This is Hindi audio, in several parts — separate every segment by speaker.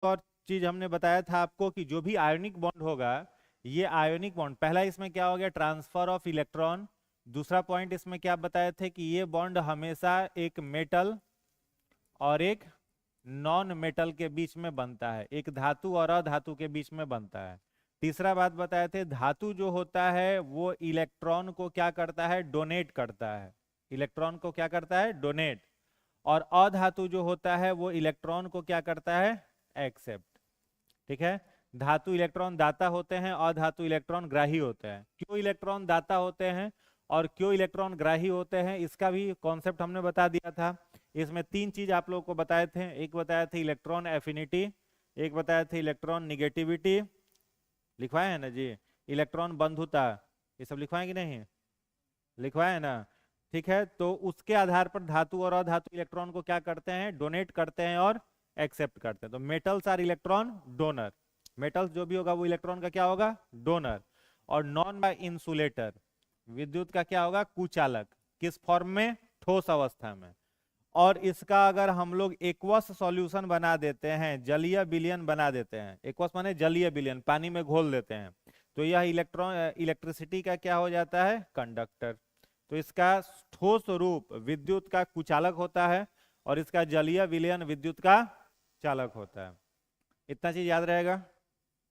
Speaker 1: और चीज हमने बताया था आपको कि जो भी आयोनिक बॉन्ड होगा, ये आयोनिक बॉन्ड, पहला इसमें क्या हो गया, ट्रांसफर ऑफ इलेक्ट्रॉन। दूसरा पॉइंट इसमें क्या बताए थे कि ये बॉन्ड हमेशा एक मेटल और एक नॉन मेटल के बीच में बनता है, एक धातु और अधातु के बीच में बनता है। तीसरा बात बताए थे, धातु जो होता है वो इलेक्ट्रॉन को क्या करता है, डोनेट करता है। इलेक्ट्रॉन को क्या करता है, डोनेट। और अधातु जो होता है वो इलेक्ट्रॉन को क्या करता है, एक्सेप्ट। ठीक है, धातु इलेक्ट्रॉन दाता होते हैं, अधातु इलेक्ट्रॉन ग्राही होते हैं। क्यों इलेक्ट्रॉन दाता होते हैं और क्यों इलेक्ट्रॉन ग्राही होते हैं, इसका भी कॉन्सेप्ट हमने बता दिया था। इसमें तीन चीज आप लोगों को बताए थे, एक बताया था इलेक्ट्रॉन एफिनिटी, एक बताया था इलेक्ट्रॉन निगेटिविटी, लिखवाए है ना जी, इलेक्ट्रॉन बंधुता, ये सब लिखवाए कि नहीं, लिखवाए है ना। ठीक है, तो उसके आधार पर धातु और अधातु इलेक्ट्रॉन को क्या करते हैं, डोनेट करते हैं और एक्सेप्ट करते हैं। तो metals are electron donor, metals जो भी होगा वो इलेक्ट्रॉन का क्या होगा, डोनर। और नॉन इंसुलेटर, विद्युत का क्या होगा, कुचालक। किस फॉर्म में, ठोस अवस्था में। और इसका अगर हम लोग एक्वस सॉल्यूशन बना देते हैं, जलीय विलयन बना देते हैं, एक्वस माने जलीय विलयन, पानी में घोल देते हैं, तो यह इलेक्ट्रॉन इलेक्ट्रिसिटी का क्या हो जाता है, कंडक्टर। तो इसका ठोस रूप विद्युत का कुचालक होता है और इसका जलीय विलयन विद्युत का चालक होता है। इतना चीज याद रहेगा,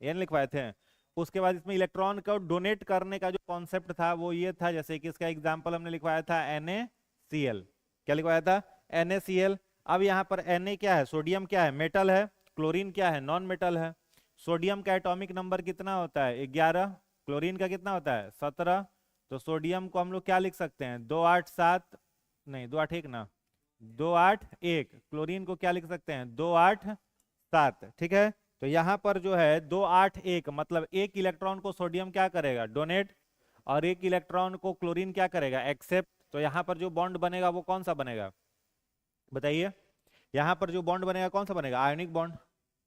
Speaker 1: ये नहीं लिखवाए थे। उसके बाद इसमें इलेक्ट्रॉन को डोनेट करने का जो कॉन्सेप्ट था वो ये था, जैसे कि इसका एग्जांपल हमने लिखवाया था NaCl। क्या लिखवाया था, NaCl। अब यहाँ पर Na क्या है, सोडियम क्या है, मेटल है, क्लोरीन क्या है, नॉन मेटल है। सोडियम का एटॉमिक नंबर कितना होता है, 11, क्लोरीन का कितना होता है, 17। तो सोडियम को हम लोग क्या लिख सकते हैं, 287, नहीं 281 ना, 281। क्लोरीन को क्या लिख सकते हैं, 287। ठीक है, तो यहां पर जो है 281 मतलब एक इलेक्ट्रॉन को सोडियम क्या करेगा, डोनेट, और एक इलेक्ट्रॉन को क्लोरीन क्या करेगा, एक्सेप्ट। तो यहां पर जो बॉन्ड बनेगा वो कौन सा बनेगा, बताइए। यहां पर जो बॉन्ड बनेगा कौन सा बनेगा, आयनिक बॉन्ड,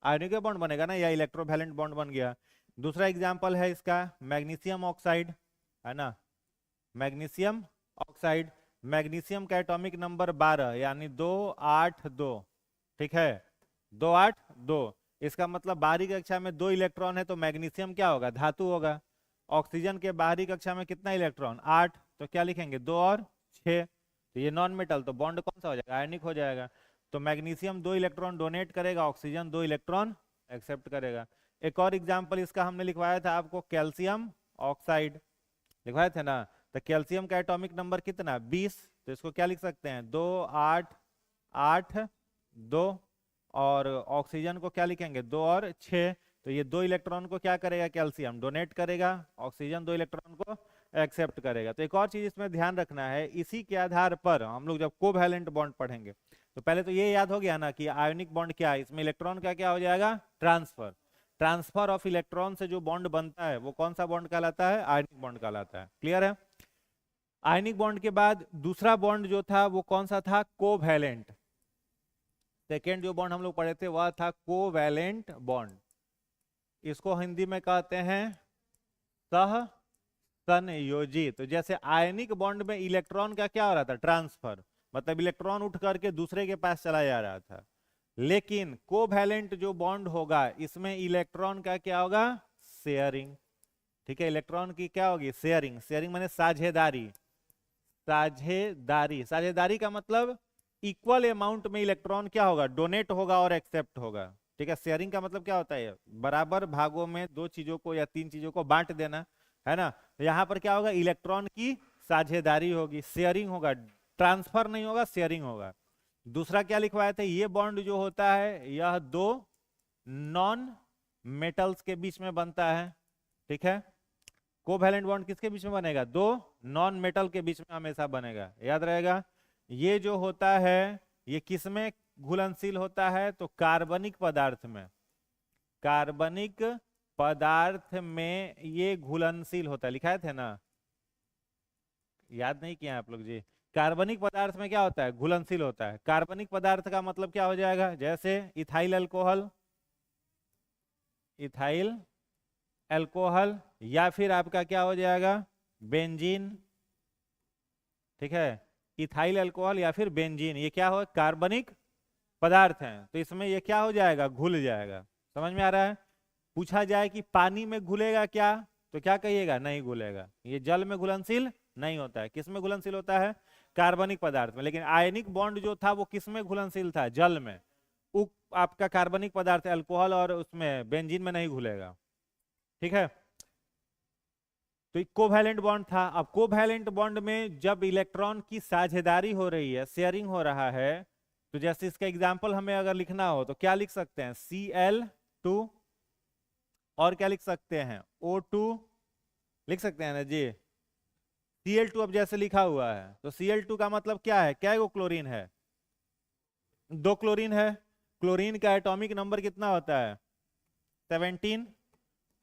Speaker 1: आयनिक बॉन्ड बनेगा ना, या इलेक्ट्रोवैलेंट बॉन्ड बन गया। दूसरा एग्जाम्पल है इसका मैग्नीशियम ऑक्साइड, है ना, मैग्नीशियम ऑक्साइड। मैग्नीशियम का एटॉमिक नंबर 12 यानी 282। ठीक है, 282। इसका मतलब बाहरी कक्षा में 2 इलेक्ट्रॉन है तो मैग्नीशियम क्या होगा, धातु होगा। ऑक्सीजन के बाहरी कक्षा में कितना इलेक्ट्रॉन, 8, तो क्या लिखेंगे, 2 और 6। तो ये नॉन मेटल, तो बॉन्ड कौन सा हो जाएगा, आयनिक हो जाएगा। तो मैग्नीशियम 2 इलेक्ट्रॉन डोनेट करेगा, ऑक्सीजन 2 इलेक्ट्रॉन एक्सेप्ट करेगा। एक और एग्जाम्पल इसका हमने लिखवाया था आपको, कैल्शियम ऑक्साइड, लिखवाए थे ना। तो कैल्शियम का एटॉमिक नंबर कितना, 20। तो इसको क्या लिख सकते हैं, 2 8 8 2। और ऑक्सीजन को क्या लिखेंगे, 2 और 6। तो ये 2 इलेक्ट्रॉन को क्या करेगा, कैल्शियम डोनेट करेगा, ऑक्सीजन 2 इलेक्ट्रॉन को एक्सेप्ट करेगा। तो एक और चीज इसमें ध्यान रखना है, इसी के आधार पर हम लोग जब कोवैलेंट बॉन्ड पढ़ेंगे तो पहले तो ये याद हो गया ना कि आयोनिक बॉन्ड क्या है, इसमें इलेक्ट्रॉन का क्या हो जाएगा, ट्रांसफर। ट्रांसफर ऑफ इलेक्ट्रॉन से जो बॉन्ड बनता है वो कौन सा बॉन्ड कहलाता है, आयनिक बॉन्ड कहलाता है। क्लियर है। आयनिक बॉन्ड के बाद दूसरा बॉन्ड जो था वो कौन सा था, कोवैलेंट। सेकेंड जो बॉन्ड हम लोग पढ़े थे वह था कोवैलेंट बॉन्ड। इसको हिंदी में कहते हैं सह संयोजी। तो जैसे आयनिक बॉन्ड में इलेक्ट्रॉन का क्या हो रहा था, ट्रांसफर, मतलब इलेक्ट्रॉन उठ करके दूसरे के पास चला जा रहा था। लेकिन कोवैलेंट जो बॉन्ड होगा इसमें इलेक्ट्रॉन का क्या होगा, शेयरिंग। ठीक है, इलेक्ट्रॉन की क्या होगी, शेयरिंग। शेयरिंग माने साझेदारी, साझेदारी। साझेदारी का मतलब इक्वल अमाउंट में इलेक्ट्रॉन क्या होगा, डोनेट होगा और एक्सेप्ट होगा। ठीक है, शेयरिंग का मतलब क्या होता है, बराबर भागों में 2 चीजों को या 3 चीजों को बांट देना, है ना। तो यहां पर क्या होगा, इलेक्ट्रॉन की साझेदारी होगी, शेयरिंग होगा, ट्रांसफर नहीं होगा, शेयरिंग होगा। दूसरा क्या लिखवाया था, ये बॉन्ड जो होता है यह 2 नॉन मेटल्स के बीच में बनता है। ठीक है, कोवैलेंट बॉन्ड किसके बीच में बनेगा, 2 नॉन मेटल के बीच में हमेशा बनेगा, याद रहेगा। ये जो होता है ये किस में घुलनशील होता है, तो कार्बनिक पदार्थ में, कार्बनिक पदार्थ में ये घुलनशील होता है, लिखाए थे ना, याद नहीं किया आप लोग जी। कार्बनिक पदार्थ में क्या होता है, घुलनशील होता है। कार्बनिक पदार्थ का मतलब क्या हो जाएगा, जैसे इथाइल अल्कोहल, इथाइल अल्कोहल, या फिर आपका क्या हो जाएगा, बेंजीन। ठीक है, इथाइल अल्कोहल या फिर बेंजीन, ये क्या हो, कार्बनिक पदार्थ हैं, तो इसमें ये क्या हो जाएगा, घुल जाएगा। समझ में आ रहा है? पूछा जाए कि पानी में घुलेगा क्या, तो क्या कहिएगा? नहीं घुलेगा। ये जल में घुलनशील नहीं होता है। किस में घुलनशील होता है? कार्बनिक पदार्थ में। लेकिन आयनिक बॉन्ड जो था वो किस में घुलनशील था? जल में। आपका कार्बनिक पदार्थ अल्कोहल और उसमें बेंजीन में नहीं घुलेगा। ठीक है, तो कोवैलेंट बॉन्ड था। अब कोवैलेंट बॉन्ड में जब इलेक्ट्रॉन की साझेदारी हो रही है, शेयरिंग हो रहा है, तो जैसे इसका एग्जांपल हमें अगर लिखना हो तो क्या लिख सकते हैं? Cl2, और क्या लिख सकते हैं? O2 लिख सकते हैं ना जी। Cl2 अब जैसे लिखा हुआ है तो Cl2 का मतलब क्या है? क्या वो क्लोरीन है? 2 क्लोरीन है। क्लोरीन का एटॉमिक नंबर कितना होता है? 17।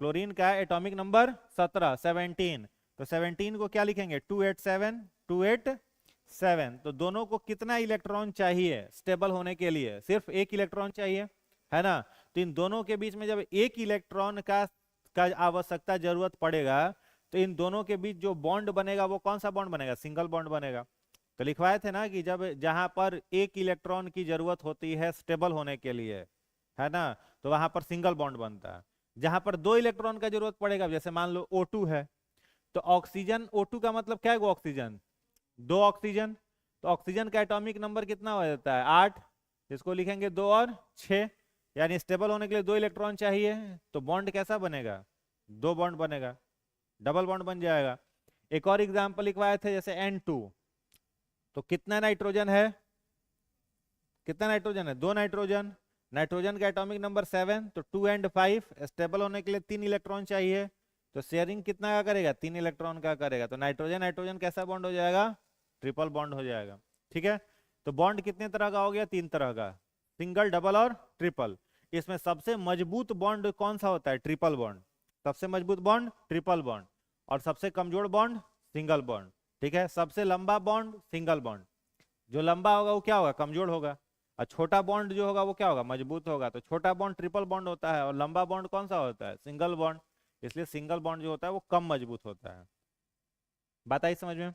Speaker 1: क्लोरीन का एटॉमिक नंबर 17, 17। तो 17 को क्या लिखेंगे? 287, 287। तो दोनों को कितना इलेक्ट्रॉन चाहिए स्टेबल होने के लिए? सिर्फ एक इलेक्ट्रॉन चाहिए, है ना? तो इन दोनों के बीच में जब एक इलेक्ट्रॉन का आवश्यकता जरूरत पड़ेगा, तो इन दोनों के बीच जो बॉन्ड बनेगा वो कौन सा बॉन्ड बनेगा? सिंगल बॉन्ड बनेगा। तो लिखवाए थे ना कि जब जहां पर एक इलेक्ट्रॉन की जरूरत होती है स्टेबल होने के लिए, है ना, तो वहां पर सिंगल बॉन्ड बनता है। जहां पर 2 इलेक्ट्रॉन का जरूरत पड़ेगा, जैसे मान लो O2 है, तो ऑक्सीजन O2 का मतलब क्या है? Oxygen, 2 oxygen. तो ऑक्सीजन का एटॉमिक नंबर कितना हो जाता है? 8। इसको लिखेंगे 2 और 6, यानी स्टेबल होने के लिए 2 इलेक्ट्रॉन चाहिए। तो बॉन्ड कैसा बनेगा? 2 बॉन्ड बनेगा, डबल बॉन्ड बन जाएगा। एक और एग्जांपल लिखवाए थे, जैसे N2, तो कितना नाइट्रोजन है? कितना नाइट्रोजन है? 2 नाइट्रोजन। नाइट्रोजन का एटॉमिक नंबर 7, तो 2 और 5। स्टेबल होने के लिए 3 इलेक्ट्रॉन चाहिए। तो शेयरिंग कितना का करेगा? 3 इलेक्ट्रॉन का करेगा। तो नाइट्रोजन नाइट्रोजन कैसा बॉन्ड हो जाएगा? ट्रिपल बॉन्ड हो जाएगा। ठीक है, तो बॉन्ड कितने तरह का हो गया? 3 तरह का, सिंगल, डबल और ट्रिपल। इसमें सबसे मजबूत बॉन्ड कौन सा होता है? Triple bond. सबसे मजबूत बॉन्ड ट्रिपल बॉन्ड, और सबसे कमजोर बॉन्ड सिंगल बॉन्ड। ठीक है, सबसे लंबा बॉन्ड सिंगल बॉन्ड। जो लंबा होगा वो क्या होगा? कमजोर होगा। और छोटा बॉन्ड जो होगा वो क्या होगा? मजबूत होगा। तो छोटा बॉन्ड ट्रिपल बॉन्ड होता है, और लंबा बॉन्ड कौन सा होता है? Single bond. इसलिए सिंगल बॉन्ड जो होता है वो कम मजबूत होता है। बात आई समझ में?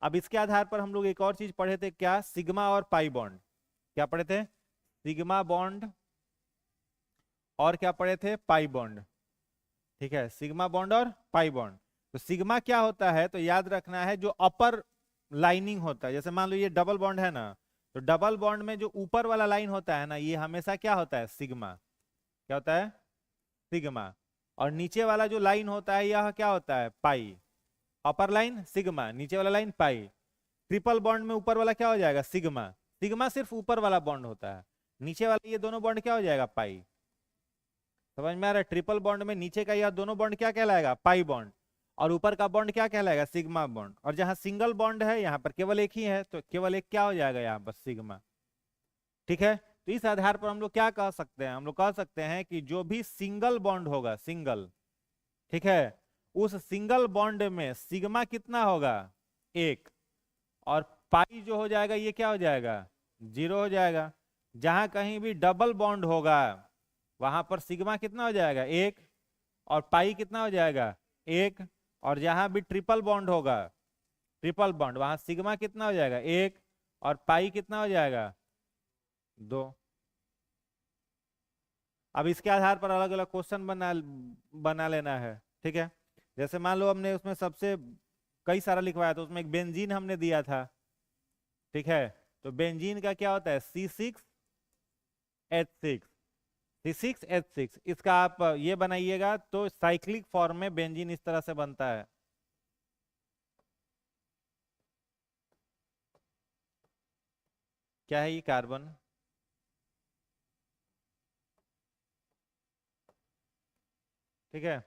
Speaker 1: अब इसके आधार पर हम लोग एक और चीज पढ़े थे, क्या? सिग्मा और पाई बॉन्ड। क्या पढ़े थे? सिग्मा बॉन्ड, और क्या पढ़े थे? Pi bond. ठीक है, सिग्मा बॉन्ड और पाई बॉन्ड। तो सिग्मा क्या होता है? तो याद रखना है, जो अपर लाइनिंग होता है, जैसे मान लो ये डबल बॉन्ड है ना, तो डबल बॉन्ड में जो ऊपर वाला लाइन होता है ना, ये हमेशा क्या होता है? सिग्मा। क्या होता है? सिग्मा। और नीचे वाला जो लाइन होता है यह क्या होता है? पाई। अपर लाइन सिग्मा, नीचे वाला लाइन पाई। ट्रिपल बॉन्ड में ऊपर वाला क्या हो जाएगा? सिग्मा। सिग्मा सिर्फ ऊपर वाला बॉन्ड होता है, नीचे वाला ये दोनों बॉन्ड क्या हो जाएगा? पाई। समझ में आ रहा है? ट्रिपल बॉन्ड में नीचे का यह दोनों बॉन्ड क्या कहलाएगा? Pi bond. और ऊपर का बॉन्ड क्या कहलाएगा? Sigma bond. और जहां सिंगल बॉन्ड है यहाँ पर केवल एक ही है, तो केवल एक क्या हो जाएगा यहाँ पर? सिग्मा। ठीक है, तो इस आधार पर हम लोग क्या कह सकते हैं? हम लोग कह सकते हैं कि जो भी सिंगल बॉन्ड होगा, सिंगल, ठीक है, उस सिंगल बॉन्ड में सिग्मा कितना होगा? 1। और पाई जो हो जाएगा ये क्या हो जाएगा? 0 हो जाएगा। जहां कहीं भी डबल बॉन्ड होगा वहां पर सिग्मा कितना हो जाएगा? 1, और पाई कितना हो जाएगा? 1। और जहां भी ट्रिपल बॉन्ड होगा, ट्रिपल बॉन्ड, वहां सिग्मा कितना हो जाएगा? 1, और पाई कितना हो जाएगा? 2। अब इसके आधार पर अलग अलग क्वेश्चन बना लेना है। ठीक है, जैसे मान लो हमने उसमें सबसे कई सारा लिखवाया था, उसमें एक बेंजीन हमने दिया था। ठीक है, तो बेंजीन का क्या होता है? C6H6। C6H6, इसका आप ये बनाइएगा तो साइक्लिक फॉर्म में बेंजीन इस तरह से बनता है। क्या है ये? कार्बन। ठीक है,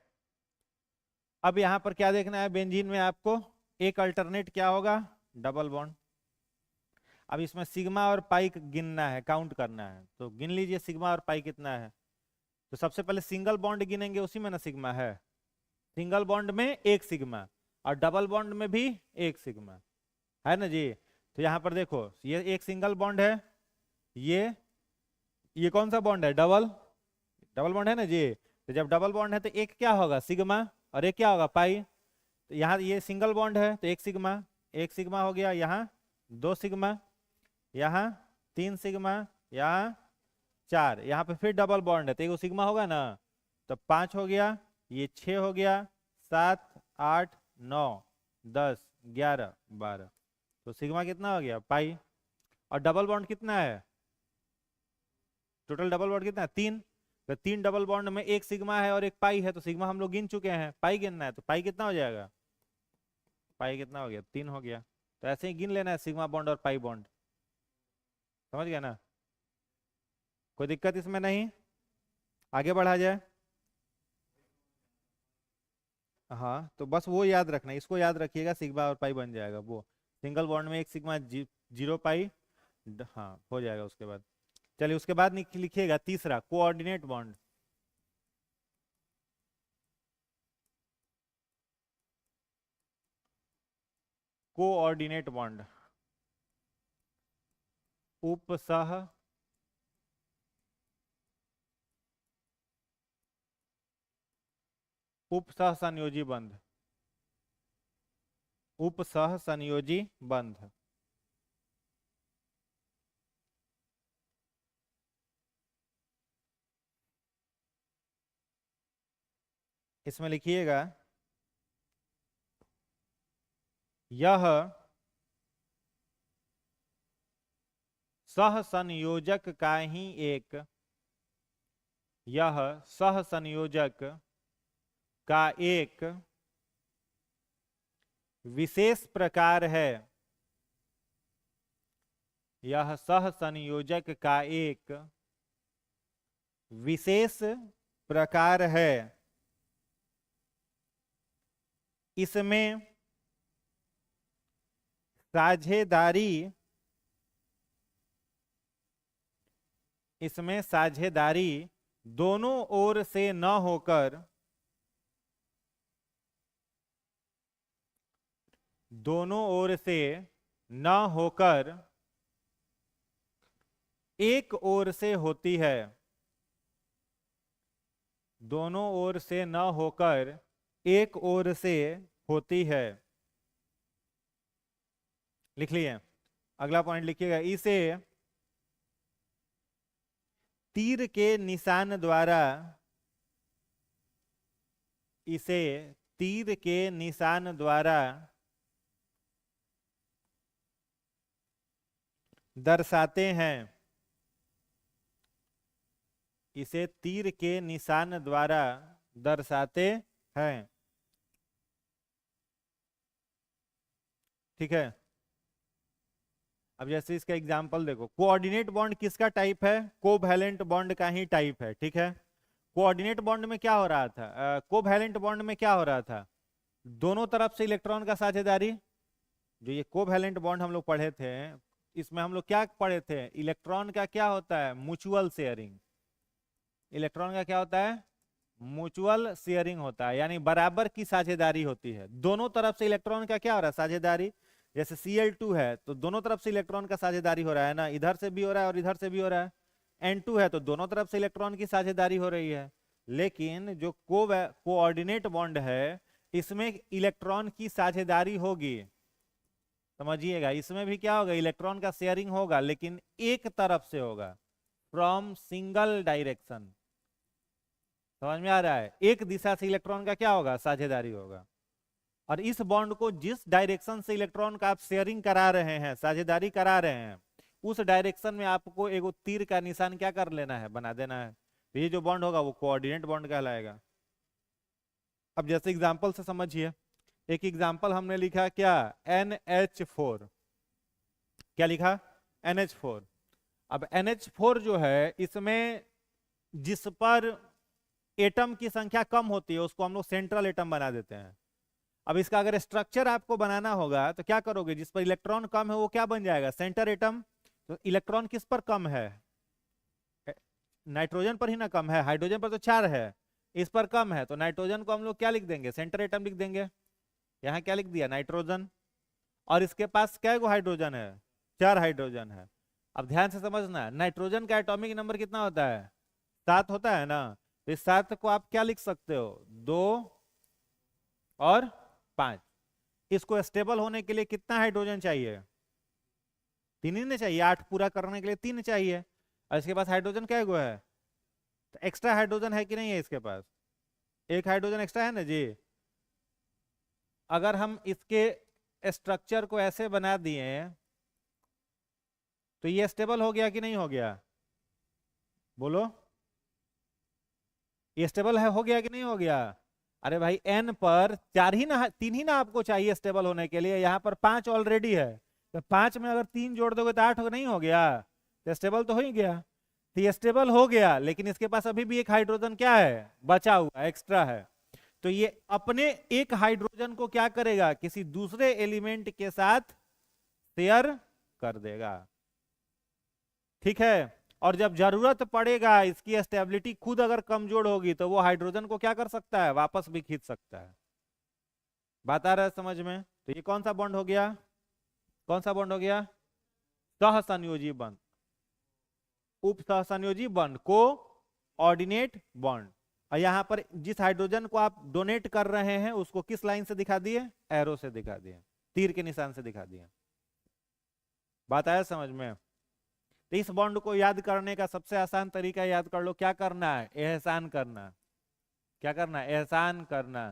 Speaker 1: अब यहां पर क्या देखना है? बेंजीन में आपको एक अल्टरनेट क्या होगा? Double bond. अब इसमें सिग्मा और पाई गिनना है, काउंट करना है, तो गिन लीजिए सिग्मा और पाई कितना है। तो सबसे पहले सिंगल बॉन्ड गिनेंगे, उसी में ना सिग्मा है। सिंगल बॉन्ड में एक सिग्मा, और डबल बॉन्ड में भी एक सिग्मा, है ना जी? तो यहाँ पर देखो, ये एक सिंगल बॉन्ड है, ये कौन सा बॉन्ड है? डबल। डबल बॉन्ड है ना जी? तो जब डबल बॉन्ड है तो एक क्या होगा? सिग्मा, और एक क्या होगा? पाई। तो यहाँ ये सिंगल बॉन्ड है तो एक सिग्मा हो गया, यहाँ 2 सिग्मा, यहाँ 3 सिग्मा, यहाँ 4, यहाँ पे फिर डबल बॉन्ड है तो एगो सिग्मा होगा ना, तो 5 हो गया, ये 6 हो गया, 7 8 9 10 11 12, तो सिग्मा कितना हो गया पाई। और डबल बॉन्ड कितना है, टोटल डबल बॉन्ड कितना है 3, तो 3 डबल बॉन्ड में एक सिग्मा है और एक पाई है, तो सिग्मा हम लोग गिन चुके हैं, पाई गिनना है, तो पाई कितना हो जाएगा, पाई कितना हो गया 3 हो गया। तो ऐसे ही गिन लेना है सिग्मा बॉन्ड और पाई बॉन्ड, समझ गया ना, कोई दिक्कत इसमें नहीं, आगे बढ़ा जाए। हाँ तो बस वो याद रखना, इसको याद रखिएगा, सिग्मा और पाई बन जाएगा वो, सिंगल बॉन्ड में एक सिग्मा 0 पाई, हाँ हो जाएगा उसके बाद। चलिए उसके बाद लिखिएगा तीसरा कोऑर्डिनेट बॉन्ड। कोऑर्डिनेट बॉन्ड, उपसह उपसह संयोजी बंध, उपसह संयोजी बंध। इसमें लिखिएगा यह सह संयोजक का ही एक, यह सह संयोजक का एक विशेष प्रकार है, यह सह संयोजक का एक विशेष प्रकार है, इसमें साझेदारी, इसमें साझेदारी दोनों ओर से न होकर, दोनों ओर से न होकर एक ओर से होती है, दोनों ओर से न होकर एक ओर से होती है। लिख लिए, अगला पॉइंट लिखिएगा, इसे तीर के निशान द्वारा, इसे तीर के निशान द्वारा दर्शाते हैं, इसे तीर के निशान द्वारा दर्शाते हैं, ठीक है। अब जैसे इसका एग्जांपल देखो, कोऑर्डिनेट बॉन्ड किसका टाइप है, कोवैलेंट बॉन्ड का ही टाइप है, ठीक है। कोऑर्डिनेट बॉन्ड में क्या हो रहा था, कोवैलेंट बॉन्ड में क्या हो रहा था, दोनों तरफ से इलेक्ट्रॉन का साझेदारी। जो ये कोवैलेंट बॉन्ड हम लोग पढ़े थे, इसमें हम लोग क्या पढ़े थे, इलेक्ट्रॉन का क्या होता है, म्यूचुअल शेयरिंग, इलेक्ट्रॉन का क्या होता है, म्यूचुअल शेयरिंग होता है, यानी बराबर की साझेदारी होती है, दोनों तरफ से इलेक्ट्रॉन का क्या हो रहा है, साझेदारी। जैसे Cl2 है तो दोनों तरफ से इलेक्ट्रॉन का साझेदारी हो रहा है ना, इधर से भी हो रहा है और इधर से भी हो रहा है। N2 है तो दोनों तरफ से इलेक्ट्रॉन की साझेदारी हो रही है। लेकिन जो कोऑर्डिनेट बॉन्ड है, इसमें इलेक्ट्रॉन की साझेदारी होगी, समझिएगा, इसमें भी क्या होगा, इलेक्ट्रॉन का शेयरिंग होगा, लेकिन एक तरफ से होगा, फ्रॉम सिंगल डायरेक्शन। समझ में आ रहा है, एक दिशा से इलेक्ट्रॉन का क्या होगा, साझेदारी होगा। और इस बॉन्ड को जिस डायरेक्शन से इलेक्ट्रॉन का आप शेयरिंग करा रहे हैं, साझेदारी करा रहे हैं, उस डायरेक्शन में आपको एक तीर का निशान क्या कर लेना है, बना देना है। तो ये जो बॉन्ड होगा वो कोऑर्डिनेट बॉन्ड कहलाएगा। अब जैसे एग्जांपल से समझिए, एक एग्जांपल हमने लिखा क्या, NH4, क्या लिखा, NH4। अब NH4 जो है, इसमें जिस पर एटम की संख्या कम होती है उसको हम लोग सेंट्रल एटम बना देते हैं। अब इसका अगर स्ट्रक्चर आपको बनाना होगा तो क्या करोगे, जिस पर इलेक्ट्रॉन कम है वो क्या बन जाएगा, सेंटर एटम। तो इलेक्ट्रॉन किस पर कम है, नाइट्रोजन पर ही ना कम है, हाइड्रोजन पर तो 4 है, इस पर कम है, तो नाइट्रोजन को हम लोग क्या लिख देंगे, सेंटर एटम लिख देंगे। यहाँ क्या लिख दिया, नाइट्रोजन। और इसके पास क्या हाइड्रोजन है, 4 हाइड्रोजन है। अब ध्यान से समझना, नाइट्रोजन का एटॉमिक नंबर कितना होता है, 7 होता है ना। तो इस 7 को आप क्या लिख सकते हो, 2 और 5। इसको स्टेबल होने के लिए कितना हाइड्रोजन चाहिए, 3 ही ना चाहिए, 8 पूरा करने के लिए 3 चाहिए। और इसके पास हाइड्रोजन क्या गो है, तो एक्स्ट्रा हाइड्रोजन है कि नहीं है इसके पास, एक हाइड्रोजन एक्स्ट्रा है ना जी। अगर हम इसके स्ट्रक्चर को ऐसे बना दिए तो ये स्टेबल हो गया कि नहीं हो गया, बोलो, ये स्टेबल है, हो गया कि नहीं हो गया। अरे भाई एन पर चार ही ना, तीन ही ना आपको चाहिए स्टेबल होने के लिए, यहाँ पर पांच ऑलरेडी है, तो पांच में अगर तीन जोड़ दोगे तो आठ नहीं हो गया, तो स्टेबल तो हो ही गया। तो ये स्टेबल हो गया, लेकिन इसके पास अभी भी एक हाइड्रोजन क्या है, बचा हुआ एक्स्ट्रा है। तो ये अपने एक हाइड्रोजन को क्या करेगा, किसी दूसरे एलिमेंट के साथ शेयर कर देगा, ठीक है। और जब जरूरत पड़ेगा, इसकी स्टेबिलिटी खुद अगर कमजोर होगी, तो वो हाइड्रोजन को क्या कर सकता है, वापस भी खींच सकता है। बात आ रहा है समझ में। तो ये कौन सा बॉन्ड हो गया, कौन सा बॉन्ड हो गया, सहसंयोजी बॉन्ड, उप सहसंयोजी बॉन्ड, को ऑर्डिनेट बॉन्ड। और यहां पर जिस हाइड्रोजन को आप डोनेट कर रहे हैं उसको किस लाइन से दिखा दिए, एरो से दिखा दिए, तीर के निशान से दिखा दिए। बात आया समझ में। तो इस बॉन्ड को याद करने का सबसे आसान तरीका याद कर लो, क्या करना है, एहसान करना। क्या करना है, एहसान करना।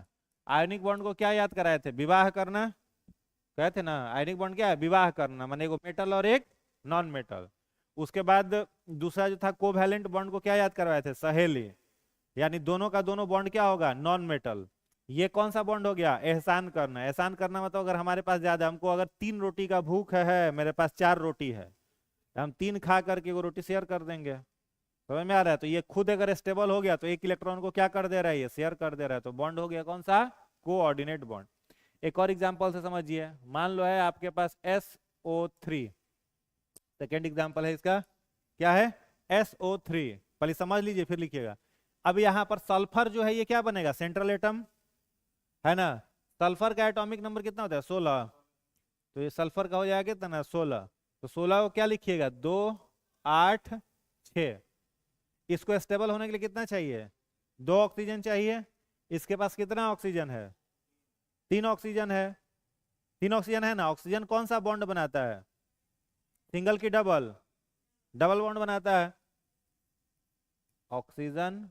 Speaker 1: आयनिक बॉन्ड को क्या याद कराए थे, विवाह करना, कहे थे ना। आयनिक बॉन्ड क्या है, विवाह करना, माने एक मेटल और एक नॉन मेटल। उसके बाद दूसरा जो था कोवैलेंट बॉन्ड को क्या याद करवाए थे, सहेली, यानी दोनों का दोनों बॉन्ड क्या होगा, नॉन मेटल। ये कौन सा बॉन्ड हो गया, एहसान करना। एहसान करना मतलब अगर हमारे पास ज्यादा, हमको अगर 3 रोटी का भूख है, मेरे पास 4 रोटी है, हम 3 खा करके वो रोटी शेयर कर देंगे, समझ में आ रहा है। तो ये खुद अगर स्टेबल हो गया तो एक इलेक्ट्रॉन को क्या कर दे रहा है, ये शेयर कर दे रहा है, तो बॉन्ड हो गया कौन सा, कोऑर्डिनेट बॉन्ड। एक और एग्जांपल से समझिए, मान लो है आपके पास SO3, सेकेंड एग्जांपल है इसका, क्या है, SO3, पहले समझ लीजिए फिर लिखिएगा। अब यहाँ पर सल्फर जो है ये क्या बनेगा, सेंट्रल एटम है ना। सल्फर का एटॉमिक नंबर कितना होता है, 16, तो ये सल्फर का हो जाएगा कितना ना, 16। तो 16 को क्या लिखिएगा, 2 8 6। इसको स्टेबल होने के लिए कितना चाहिए, 2 ऑक्सीजन चाहिए। इसके पास कितना ऑक्सीजन है, 3 ऑक्सीजन है, 3 ऑक्सीजन है ना। ऑक्सीजन कौन सा बॉन्ड बनाता है, सिंगल की डबल, डबल बॉन्ड बनाता है। ऑक्सीजन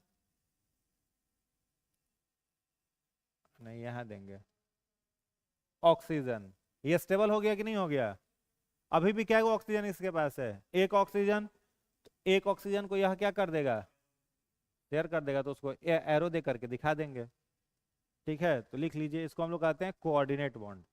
Speaker 1: नहीं, यहां देंगे ऑक्सीजन। ये स्टेबल हो गया कि नहीं हो गया, अभी भी क्या ऑक्सीजन इसके पास है, एक ऑक्सीजन। एक ऑक्सीजन को यह क्या कर देगा, शेयर कर देगा, तो उसको एरो दे करके दिखा देंगे, ठीक है। तो लिख लीजिए, इसको हम लोग कहते हैं कोऑर्डिनेट बॉन्ड।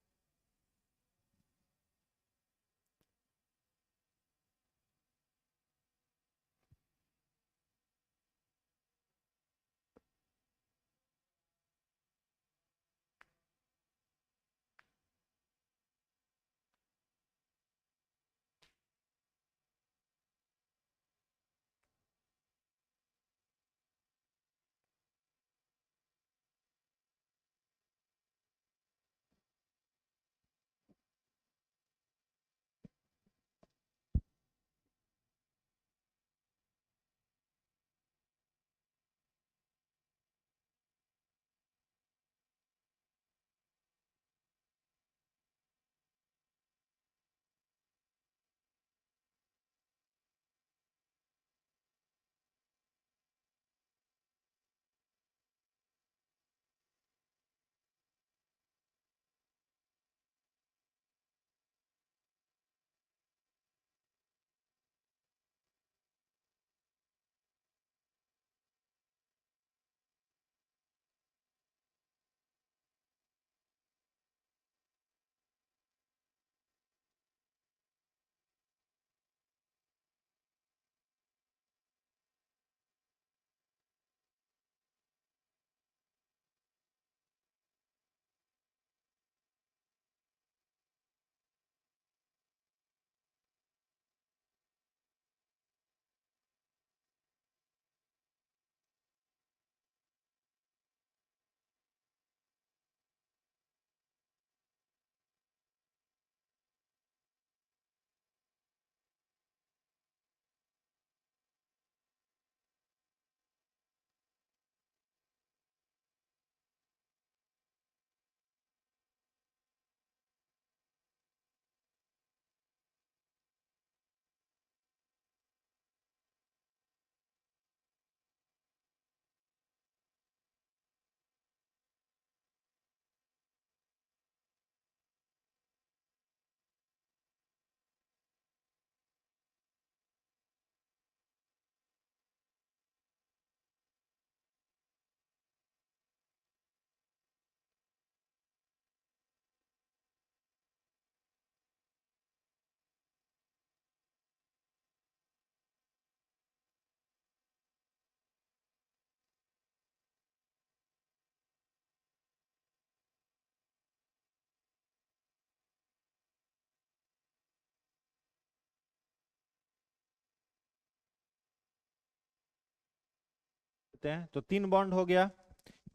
Speaker 1: तो 3 बॉन्ड हो गया।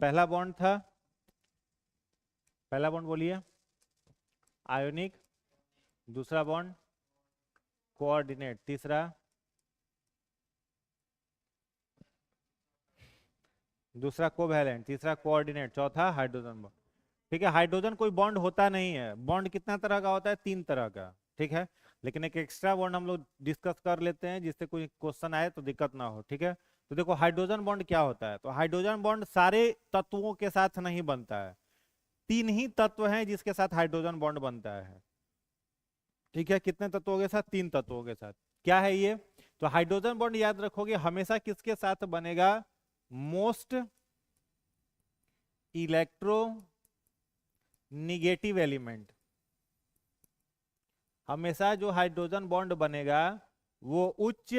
Speaker 1: पहला बॉन्ड था, पहला बॉन्ड बोलिए आयोनिक, दूसरा बॉन्ड कोऑर्डिनेट, तीसरा दूसरा कोवैलेंट, तीसरा कोऑर्डिनेट, चौथा हाइड्रोजन बॉन्ड। ठीक है, हाइड्रोजन कोई बॉन्ड होता नहीं है। बॉन्ड कितना तरह का होता है? 3 तरह का। ठीक है, लेकिन एक एक्स्ट्रा बॉन्ड हम लोग डिस्कस कर लेते हैं जिससे कोई क्वेश्चन आए तो दिक्कत ना हो। ठीक है, तो देखो हाइड्रोजन बॉन्ड क्या होता है। तो हाइड्रोजन बॉन्ड सारे तत्वों के साथ नहीं बनता है, 3 ही तत्व हैं जिसके साथ हाइड्रोजन बॉन्ड बनता है। ठीक है, कितने तत्वों के साथ? 3 तत्वों के साथ। क्या है ये? तो हाइड्रोजन बॉन्ड याद रखोगे हमेशा किसके साथ बनेगा? Most electro negative element. हमेशा जो हाइड्रोजन बॉन्ड बनेगा वो उच्च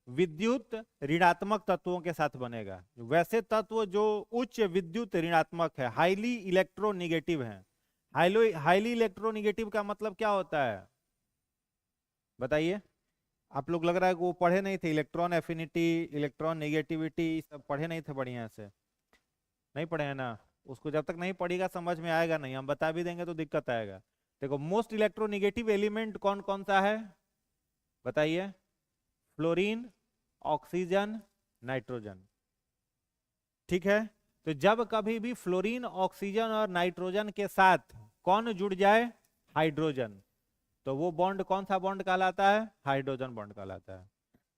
Speaker 1: विद्युत ऋणात्मक तत्वों के साथ बनेगा। वैसे तत्व जो उच्च विद्युत ऋणात्मक है, हाईली इलेक्ट्रोनिगेटिव है। हाईली इलेक्ट्रोनिगेटिव का मतलब क्या होता है बताइए? आप लोग लग रहा है कि वो पढ़े नहीं थे, इलेक्ट्रॉन एफिनिटी, इलेक्ट्रॉन नेगेटिविटी सब पढ़े नहीं थे बढ़िया से। नहीं पढ़े हैं ना? उसको जब तक नहीं पढ़ेगा समझ में आएगा नहीं, हम बता भी देंगे तो दिक्कत आएगा। देखो मोस्ट इलेक्ट्रोनिगेटिव एलिमेंट कौन कौन सा है बताइए? Fluorine, oxygen, nitrogen. ठीक है, तो जब कभी भी फ्लोरीन, ऑक्सीजन और नाइट्रोजन के साथ कौन जुड़ जाए? हाइड्रोजन, तो वो बॉन्ड कौन सा बॉन्ड कहलाता है? हाइड्रोजन बॉन्ड कहलाता है।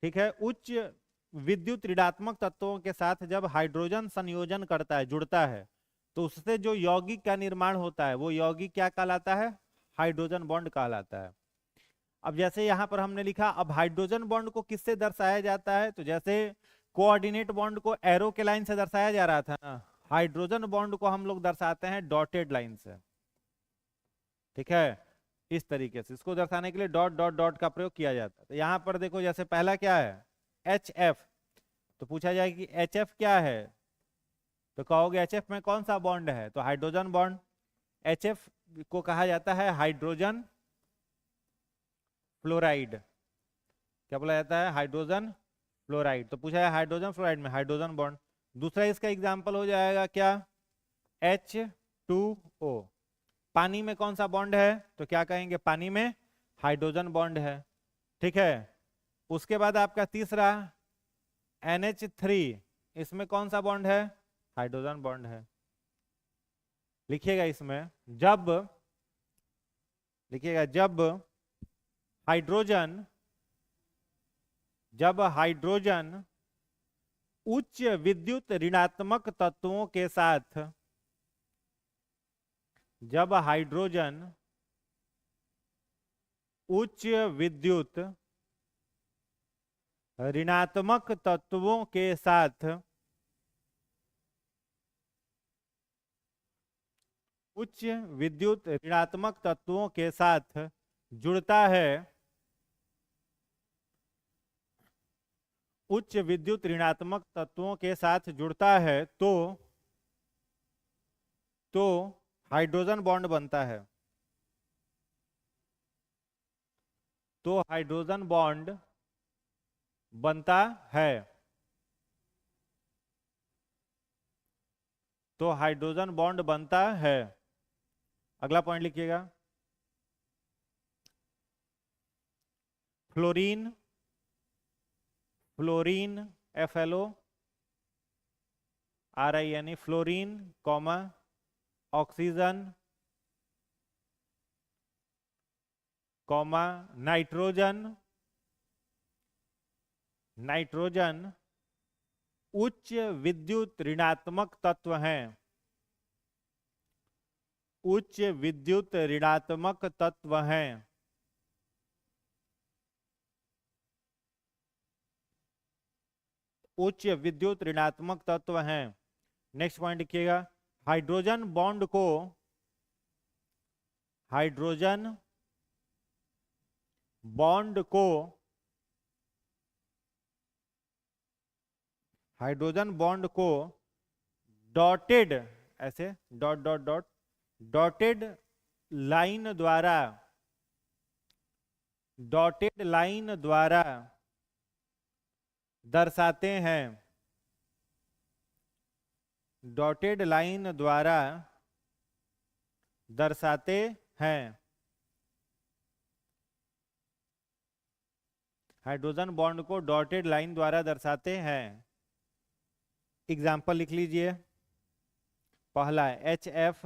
Speaker 1: ठीक है, उच्च विद्युत ऋणात्मक तत्वों के साथ जब हाइड्रोजन संयोजन करता है, जुड़ता है, तो उससे जो यौगिक का निर्माण होता है वो यौगिक क्या कहलाता है? हाइड्रोजन बॉन्ड कहलाता है। अब जैसे यहां पर हमने लिखा, अब हाइड्रोजन बॉन्ड को किससे दर्शाया जाता है? तो जैसे कोऑर्डिनेट बॉन्ड को एरो के लाइन से दर्शाया जा रहा था ना, हाइड्रोजन बॉन्ड को हम लोग दर्शाते हैं डॉटेड लाइन से। ठीक है, इस तरीके से इसको दर्शाने के लिए डॉट डॉट डॉट का प्रयोग किया जाता है। तो यहां पर देखो, जैसे पहला क्या है? HF, तो पूछा जाए कि HF क्या है, तो कहोगे HF में कौन सा बॉन्ड है? तो हाइड्रोजन बॉन्ड। HF को कहा जाता है हाइड्रोजन फ्लोराइड। क्या बोला जाता है? Hydrogen fluoride. तो पूछा है हाइड्रोजन फ्लोराइड में हाइड्रोजन बॉन्ड। दूसरा इसका एग्जाम्पल हो जाएगा क्या? H2O। पानी में कौन सा बॉन्ड है? तो क्या कहेंगे? पानी में हाइड्रोजन बॉन्ड है। ठीक है, उसके बाद आपका तीसरा NH3, इसमें कौन सा बॉन्ड है? हाइड्रोजन बॉन्ड है। लिखिएगा इसमें, जब लिखिएगा जब हाइड्रोजन उच्च विद्युत ऋणात्मक तत्वों के साथ, जब हाइड्रोजन उच्च विद्युत ऋणात्मक तत्वों के साथ, उच्च विद्युत ऋणात्मक तत्वों के साथ जुड़ता है, उच्च विद्युत ऋणात्मक तत्वों के साथ जुड़ता है, तो हाइड्रोजन बॉन्ड बनता है। तो हाइड्रोजन बॉन्ड बनता है। तो हाइड्रोजन बॉन्ड बनता है। अगला पॉइंट लिखिएगा, fluorine, FLO RINE, fluorine, oxygen, nitrogen उच्च विद्युत ऋणात्मक तत्व हैं। उच्च विद्युत ऋणात्मक तत्व हैं। उच्च विद्युत ऋणात्मक तत्व हैं। नेक्स्ट पॉइंट लिखिएगा, हाइड्रोजन बॉन्ड को हाइड्रोजन बॉन्ड को डॉटेड, ऐसे dot dot dot dotted line द्वारा दर्शाते हैं। डॉटेड लाइन द्वारा दर्शाते हैं। हाइड्रोजन बॉन्ड को डॉटेड लाइन द्वारा दर्शाते हैं। एग्जाम्पल लिख लीजिए। पहला HF,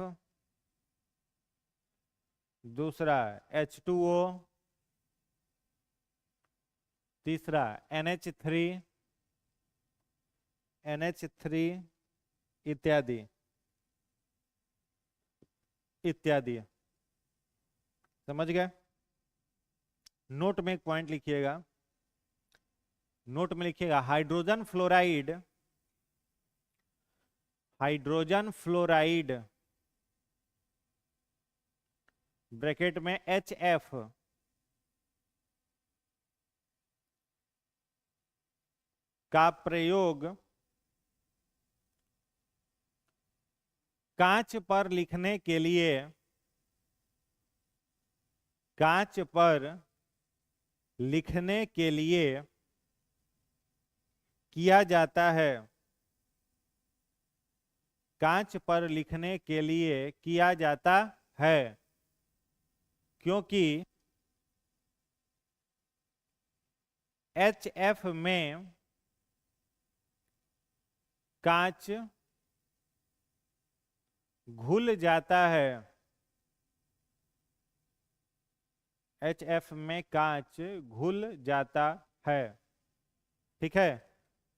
Speaker 1: दूसरा H2O, तीसरा NH3 इत्यादि इत्यादि। समझ गए? नोट में एक पॉइंट लिखिएगा। नोट में लिखिएगा hydrogen fluoride, hydrogen fluoride bracket में HF का प्रयोग कांच पर लिखने के लिए, कांच पर लिखने के लिए किया जाता है। कांच पर लिखने के लिए किया जाता है क्योंकि HF में कांच घुल जाता है। HF में कांच घुल जाता है। ठीक है,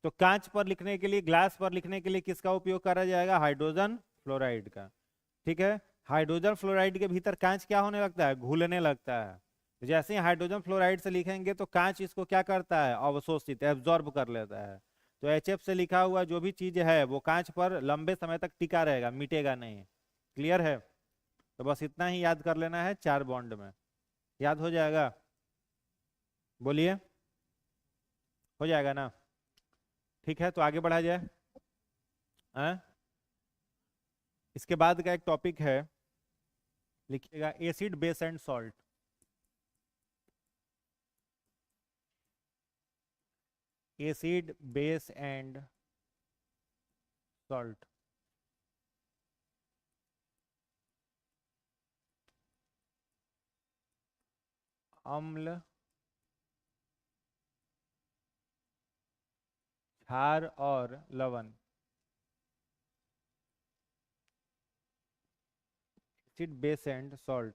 Speaker 1: तो कांच पर लिखने के लिए, ग्लास पर लिखने के लिए किसका उपयोग करा जाएगा? हाइड्रोजन फ्लोराइड का। ठीक है, हाइड्रोजन फ्लोराइड के भीतर कांच क्या होने लगता है? घुलने लगता है। जैसे ही हाइड्रोजन फ्लोराइड से लिखेंगे तो कांच इसको क्या करता है? अवशोषित, एब्जॉर्ब कर लेता है। तो HF से लिखा हुआ जो भी चीज है वो कांच पर लंबे समय तक टिका रहेगा, मिटेगा नहीं। क्लियर है? तो बस इतना ही याद कर लेना है 4 बॉन्ड में। याद हो जाएगा? बोलिए, हो जाएगा ना? ठीक है, तो आगे बढ़ा जाए। इसके बाद का एक टॉपिक है, लिखिएगा acid base and salt. Acid base and salt. अम्ल, क्षार और लवण। Acid base and salt.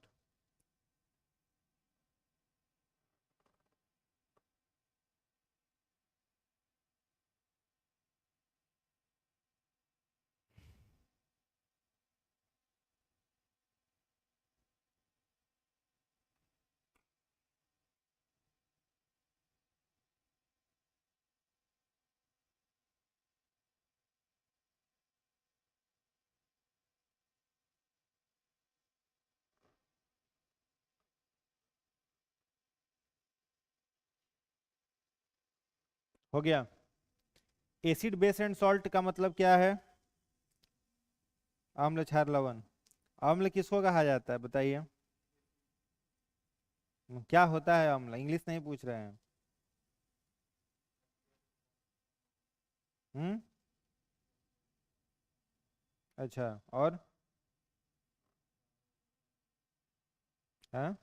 Speaker 1: हो गया? एसिड बेस एंड सॉल्ट का मतलब क्या है? अम्ल, क्षार, लवण। अम्ल किसको कहा जाता है बताइए? क्या होता है अम्ल? इंग्लिश नहीं पूछ रहे हैं। हम्म, अच्छा, और? हाँ,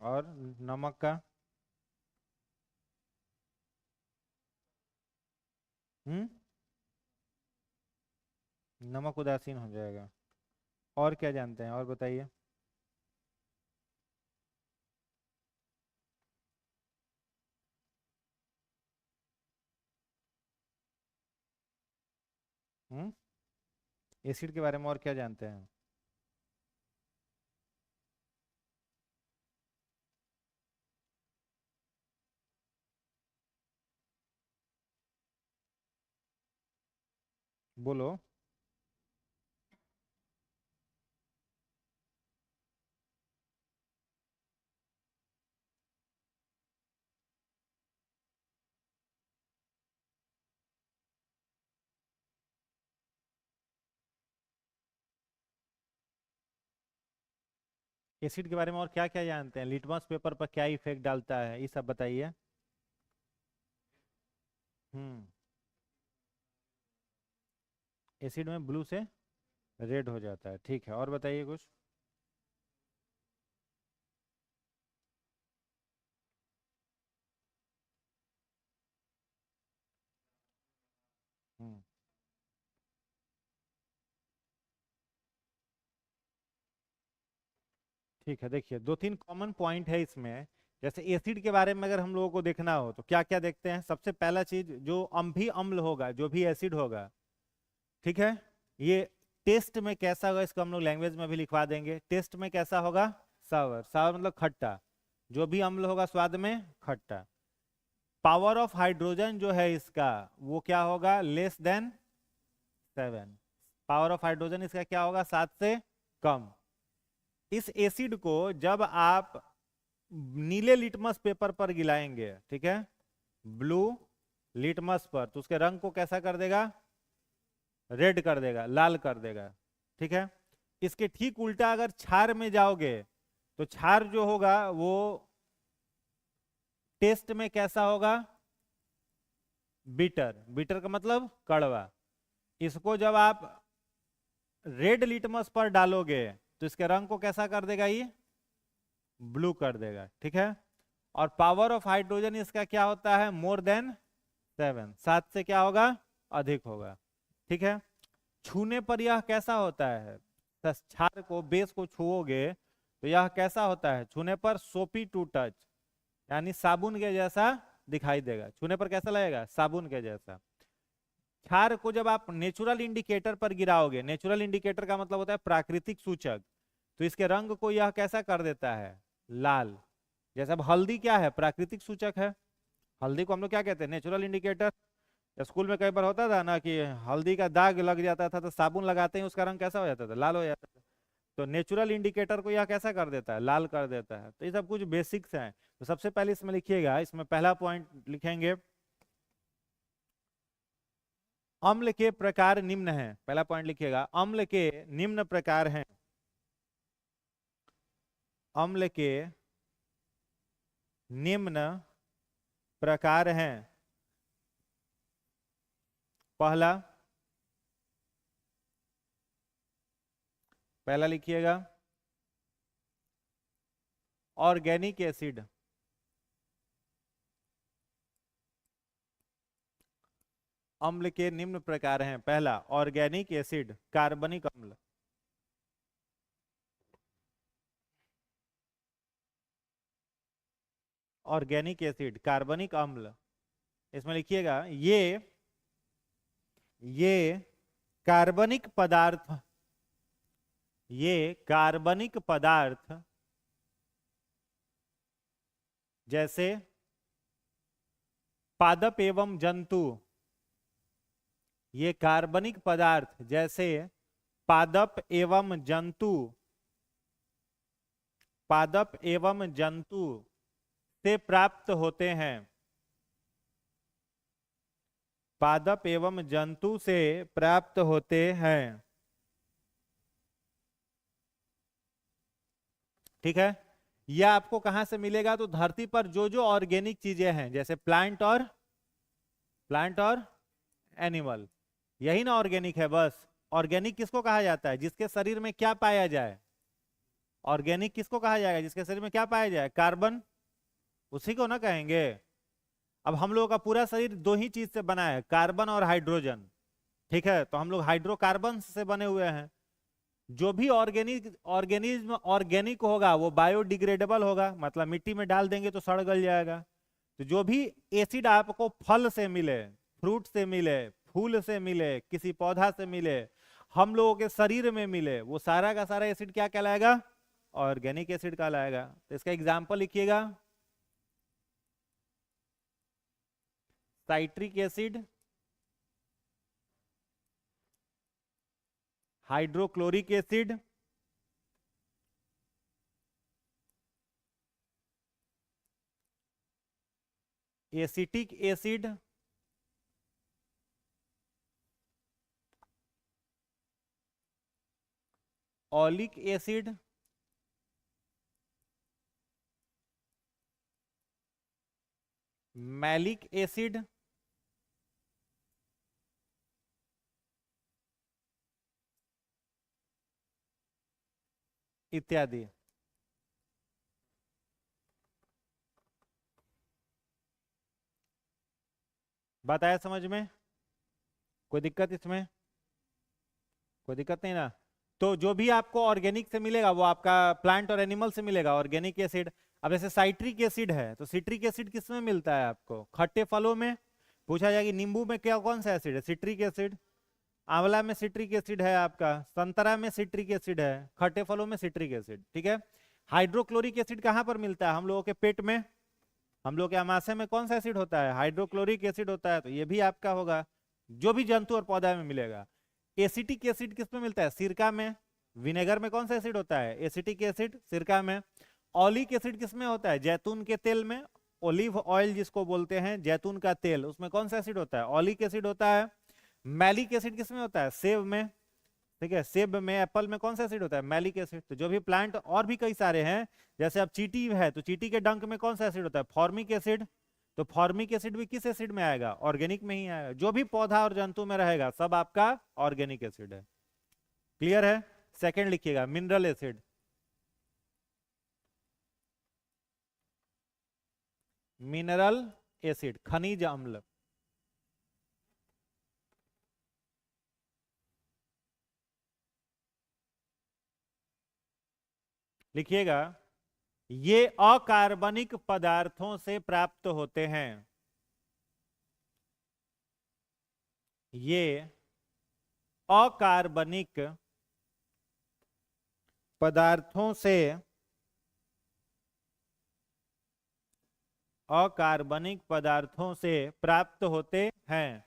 Speaker 1: और नमक का? हम्म, नमक उदासीन हो जाएगा। और क्या जानते हैं? और बताइए। हम्म, एसिड के बारे में और क्या जानते हैं? बोलो। एसिड के बारे में और क्या क्या जानते हैं? लिटमस पेपर पर क्या इफेक्ट डालता है, ये सब बताइए। हम्म, एसिड में ब्लू से रेड हो जाता है। ठीक है, और बताइए कुछ। हम्म, ठीक है, देखिए दो तीन कॉमन पॉइंट है इसमें। जैसे एसिड के बारे में अगर हम लोगों को देखना हो तो क्या क्या देखते हैं। सबसे पहला चीज, जो भी अम्ल होगा, जो भी एसिड होगा, ठीक है, ये टेस्ट में कैसा होगा, इसको हम लोग लैंग्वेज में भी लिखवा देंगे। टेस्ट में कैसा होगा? सावर। सावर मतलब खट्टा। जो भी अम्ल होगा स्वाद में खट्टा। पावर ऑफ हाइड्रोजन जो है इसका, वो क्या होगा? Less than 7। Power of hydrogen इसका क्या होगा? 7 से कम। इस एसिड को जब आप नीले लिटमस पेपर पर गिलाएंगे, ठीक है, ब्लू लिटमस पर, तो उसके रंग को कैसा कर देगा? रेड कर देगा, लाल कर देगा। ठीक है। इसके ठीक उल्टा अगर क्षार में जाओगे तो क्षार जो होगा वो टेस्ट में कैसा होगा? बिटर। बिटर का मतलब कड़वा। इसको जब आप रेड लिटमस पर डालोगे तो इसके रंग को कैसा कर देगा? ये ब्लू कर देगा। ठीक है। और पावर ऑफ हाइड्रोजन इसका क्या होता है? More than 7। 7 से क्या होगा? अधिक होगा। ठीक है। छूने पर यह कैसा होता है? क्षार को, बेस को छुओगे तो यह कैसा होता है? छूने पर सोपी टू टच, यानी साबुन के जैसा दिखाई देगा। छूने पर कैसा लगेगा? साबुन के जैसा। क्षार को जब आप नेचुरल इंडिकेटर पर गिराओगे, नेचुरल इंडिकेटर का मतलब होता है प्राकृतिक सूचक, तो इसके रंग को यह कैसा कर देता है? लाल। जैसे अब हल्दी क्या है? प्राकृतिक सूचक है। हल्दी को हम लोग क्या कहते हैं? Natural indicator. स्कूल में कई बार होता था ना कि हल्दी का दाग लग जाता था तो साबुन लगाते हैं उसका रंग कैसा हो जाता था? लाल हो जाता था। तो नेचुरल इंडिकेटर को यह कैसा कर देता है? लाल कर देता है। तो ये सब कुछ बेसिक्स हैं। तो सबसे पहले इसमें लिखिएगा, इसमें पहला पॉइंट लिखेंगे, अम्ल के प्रकार निम्न हैं। पहला पॉइंट लिखिएगा, अम्ल के निम्न प्रकार हैं। अम्ल के निम्न प्रकार हैं। पहला, पहला लिखिएगा ऑर्गेनिक एसिड। अम्ल के निम्न प्रकार हैं। पहला, ऑर्गेनिक एसिड, कार्बनिक अम्ल। ऑर्गेनिक एसिड, कार्बनिक अम्ल। इसमें लिखिएगा ये कार्बनिक पदार्थ, ये कार्बनिक पदार्थ जैसे पादप एवं जंतु, ये कार्बनिक पदार्थ जैसे पादप एवं जंतु, पादप एवं जंतु से प्राप्त होते हैं। पादप एवं जंतु से प्राप्त होते हैं। ठीक है। यह आपको कहां से मिलेगा? तो धरती पर जो जो ऑर्गेनिक चीजें हैं, जैसे प्लांट और एनिमल, यही ना ऑर्गेनिक है। बस ऑर्गेनिक किसको कहा जाता है? जिसके शरीर में क्या पाया जाए? ऑर्गेनिक किसको कहा जाएगा? जिसके शरीर में क्या पाया जाए? कार्बन, उसी को ना कहेंगे। अब हम लोगों का पूरा शरीर दो ही चीज से बना है, कार्बन और हाइड्रोजन। ठीक है, तो हम लोग हाइड्रोकार्बन से बने हुए हैं। जो भी ऑर्गेनिज्म ऑर्गेनिक होगा वो बायोडिग्रेडेबल होगा, मतलब मिट्टी में डाल देंगे तो सड़ गल जाएगा। तो जो भी एसिड आपको फल से मिले, फ्रूट से मिले, फूल से मिले, किसी पौधा से मिले, हम लोगों के शरीर में मिले, वो सारा का सारा एसिड क्या कहलाएगा? ऑर्गेनिक एसिड कहलाएगा। तो इसका एग्जाम्पल लिखिएगा, citric acid, hydrochloric acid, acetic acid, oleic acid, malic acid, इत्यादि। बात आया समझ में? कोई दिक्कत इसमें? कोई दिक्कत नहीं ना? तो जो भी आपको ऑर्गेनिक से मिलेगा वो आपका प्लांट और एनिमल से मिलेगा, ऑर्गेनिक एसिड। अब जैसे साइट्रिक एसिड है, तो सिट्रिक एसिड किस में मिलता है आपको? खट्टे फलों में। पूछा जाएगा नींबू में क्या कौन सा एसिड है? Citric acid. आंवला में सिट्रिक एसिड है आपका, संतरा में सिट्रिक एसिड है, खट्टे फलों में सिट्रिक एसिड। ठीक है। हाइड्रोक्लोरिक एसिड कहां पर मिलता है? हम लोगों के पेट में, हम लोग के आमाशय में कौन सा एसिड होता है? हाइड्रोक्लोरिक एसिड होता है, तो ये भी आपका होगा, जो भी जंतु और पौधा में मिलेगा। एसिटिक एसिड किस में मिलता है? सिरका में। विनेगर में कौन सा एसिड होता है? एसिटिक एसिड, सिरका में। ऑलिक एसिड किस में होता है? जैतून के तेल में। ओलिव ऑयल जिसको बोलते हैं, जैतून का तेल, उसमें कौन सा एसिड होता है? ऑलिक एसिड होता है। मैलिक एसिड किस में होता है? सेब में। ठीक है, सेब में, एप्पल में कौन सा एसिड होता है? Malic acid. तो जो भी प्लांट, और भी कई सारे हैं, जैसे अब चींटी है, तो चींटी के डंक में कौन सा एसिड होता है? Formic acid. तो फॉर्मिक एसिड भी किस एसिड में आएगा? ऑर्गेनिक में ही आएगा। जो भी पौधा और जंतु में रहेगा सब आपका ऑर्गेनिक एसिड है। क्लियर है? सेकंड लिखिएगा, मिनरल एसिड। मिनरल एसिड, खनिज अम्ल। लिखिएगा, ये अकार्बनिक पदार्थों से प्राप्त होते हैं। ये अकार्बनिक पदार्थों से, अकार्बनिक पदार्थों से प्राप्त होते हैं।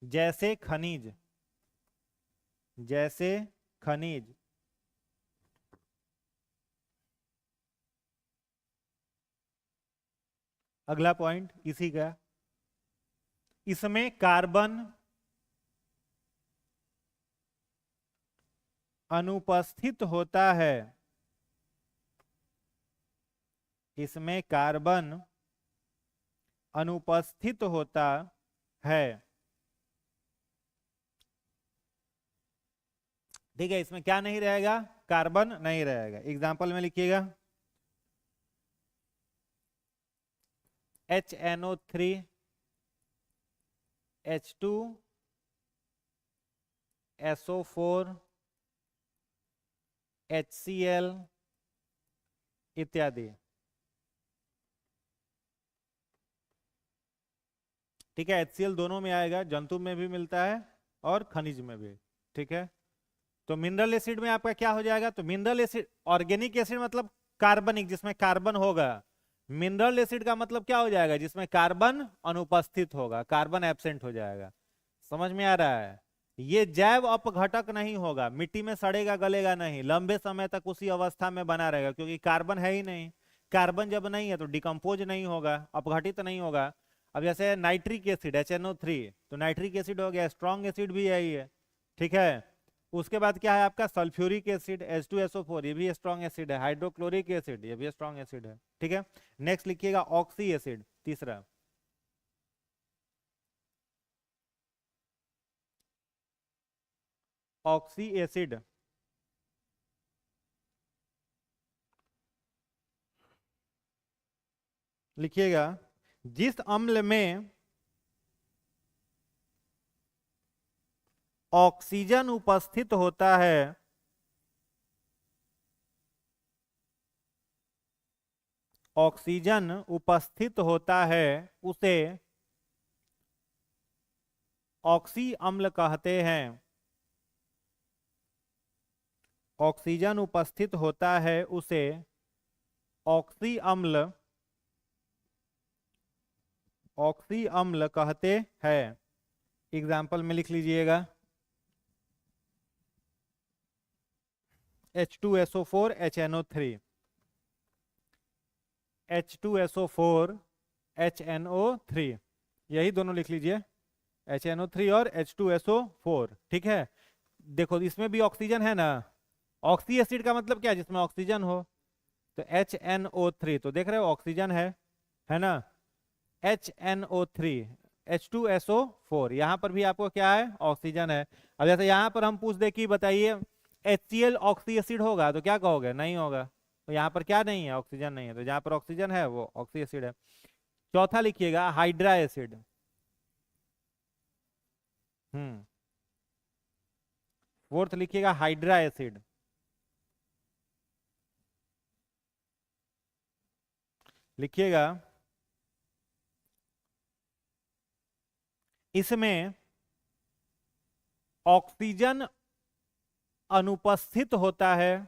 Speaker 1: जैसे खनिज, जैसे खनिज। अगला पॉइंट इसी का, इसमें कार्बन अनुपस्थित होता है। इसमें कार्बन अनुपस्थित होता है। ठीक है, इसमें क्या नहीं रहेगा? कार्बन नहीं रहेगा। एग्जाम्पल में लिखिएगा, HNO3, H2, SO4, HCl इत्यादि। ठीक है, HCl दोनों में आएगा, जंतु में भी मिलता है और खनिज में भी। ठीक है, तो मिनरल एसिड में आपका क्या हो जाएगा? तो मिनरल एसिड, ऑर्गेनिक एसिड मतलब कार्बनिक, जिसमें कार्बन होगा। मिनरल एसिड का मतलब क्या हो जाएगा? जिसमें कार्बन अनुपस्थित होगा, कार्बन एब्सेंट हो जाएगा। समझ में आ रहा है? ये जैव अपघटक नहीं होगा, मिट्टी में सड़ेगा गलेगा नहीं, लंबे समय तक उसी अवस्था में बना रहेगा, क्योंकि कार्बन है ही नहीं। कार्बन जब नहीं है तो डिकम्पोज नहीं होगा, अपघटित नहीं होगा। अब जैसे नाइट्रिक एसिड HNO3, तो नाइट्रिक एसिड हो गया, स्ट्रॉन्ग एसिड भी यही है। ठीक है, उसके बाद क्या है आपका? सल्फ्यूरिक एसिड H2SO4, ये भी स्ट्रॉन्ग एसिड है। हाइड्रोक्लोरिक एसिड, ये भी स्ट्रॉन्ग एसिड है। ठीक है, नेक्स्ट लिखिएगा ऑक्सी एसिड, तीसरा। ऑक्सी एसिड, लिखिएगा, जिस अम्ल में ऑक्सीजन उपस्थित होता है, ऑक्सीजन उपस्थित होता है, उसे ऑक्सी अम्ल कहते हैं। ऑक्सीजन उपस्थित होता है उसे ऑक्सी अम्ल, ऑक्सी अम्ल कहते हैं। एग्जाम्पल में लिख लीजिएगा, H2SO4, HNO3, H2SO4, HNO3, यही दोनों लिख लीजिए, HNO3 और H2SO4। ठीक है, देखो इसमें भी ऑक्सीजन है ना। ऑक्सी एसिड का मतलब क्या? जिसमें ऑक्सीजन हो। तो HNO3, तो देख रहे हो ऑक्सीजन है ना। HNO3, H2SO4, यहाँ पर भी आपको क्या है, ऑक्सीजन है। अब जैसे यहाँ पर हम पूछ दे कि बताइए HCl ऑक्सी एसिड होगा तो क्या कहोगे, नहीं होगा। तो यहाँ पर क्या नहीं है, ऑक्सीजन नहीं है, तो जहाँ पर ऑक्सीजन है वो ऑक्सी एसिड है। चौथा लिखिएगा हाइड्रा एसिड। फोर्थ लिखिएगा हाइड्रा एसिड। लिखिएगा इसमें ऑक्सीजन अनुपस्थित होता है,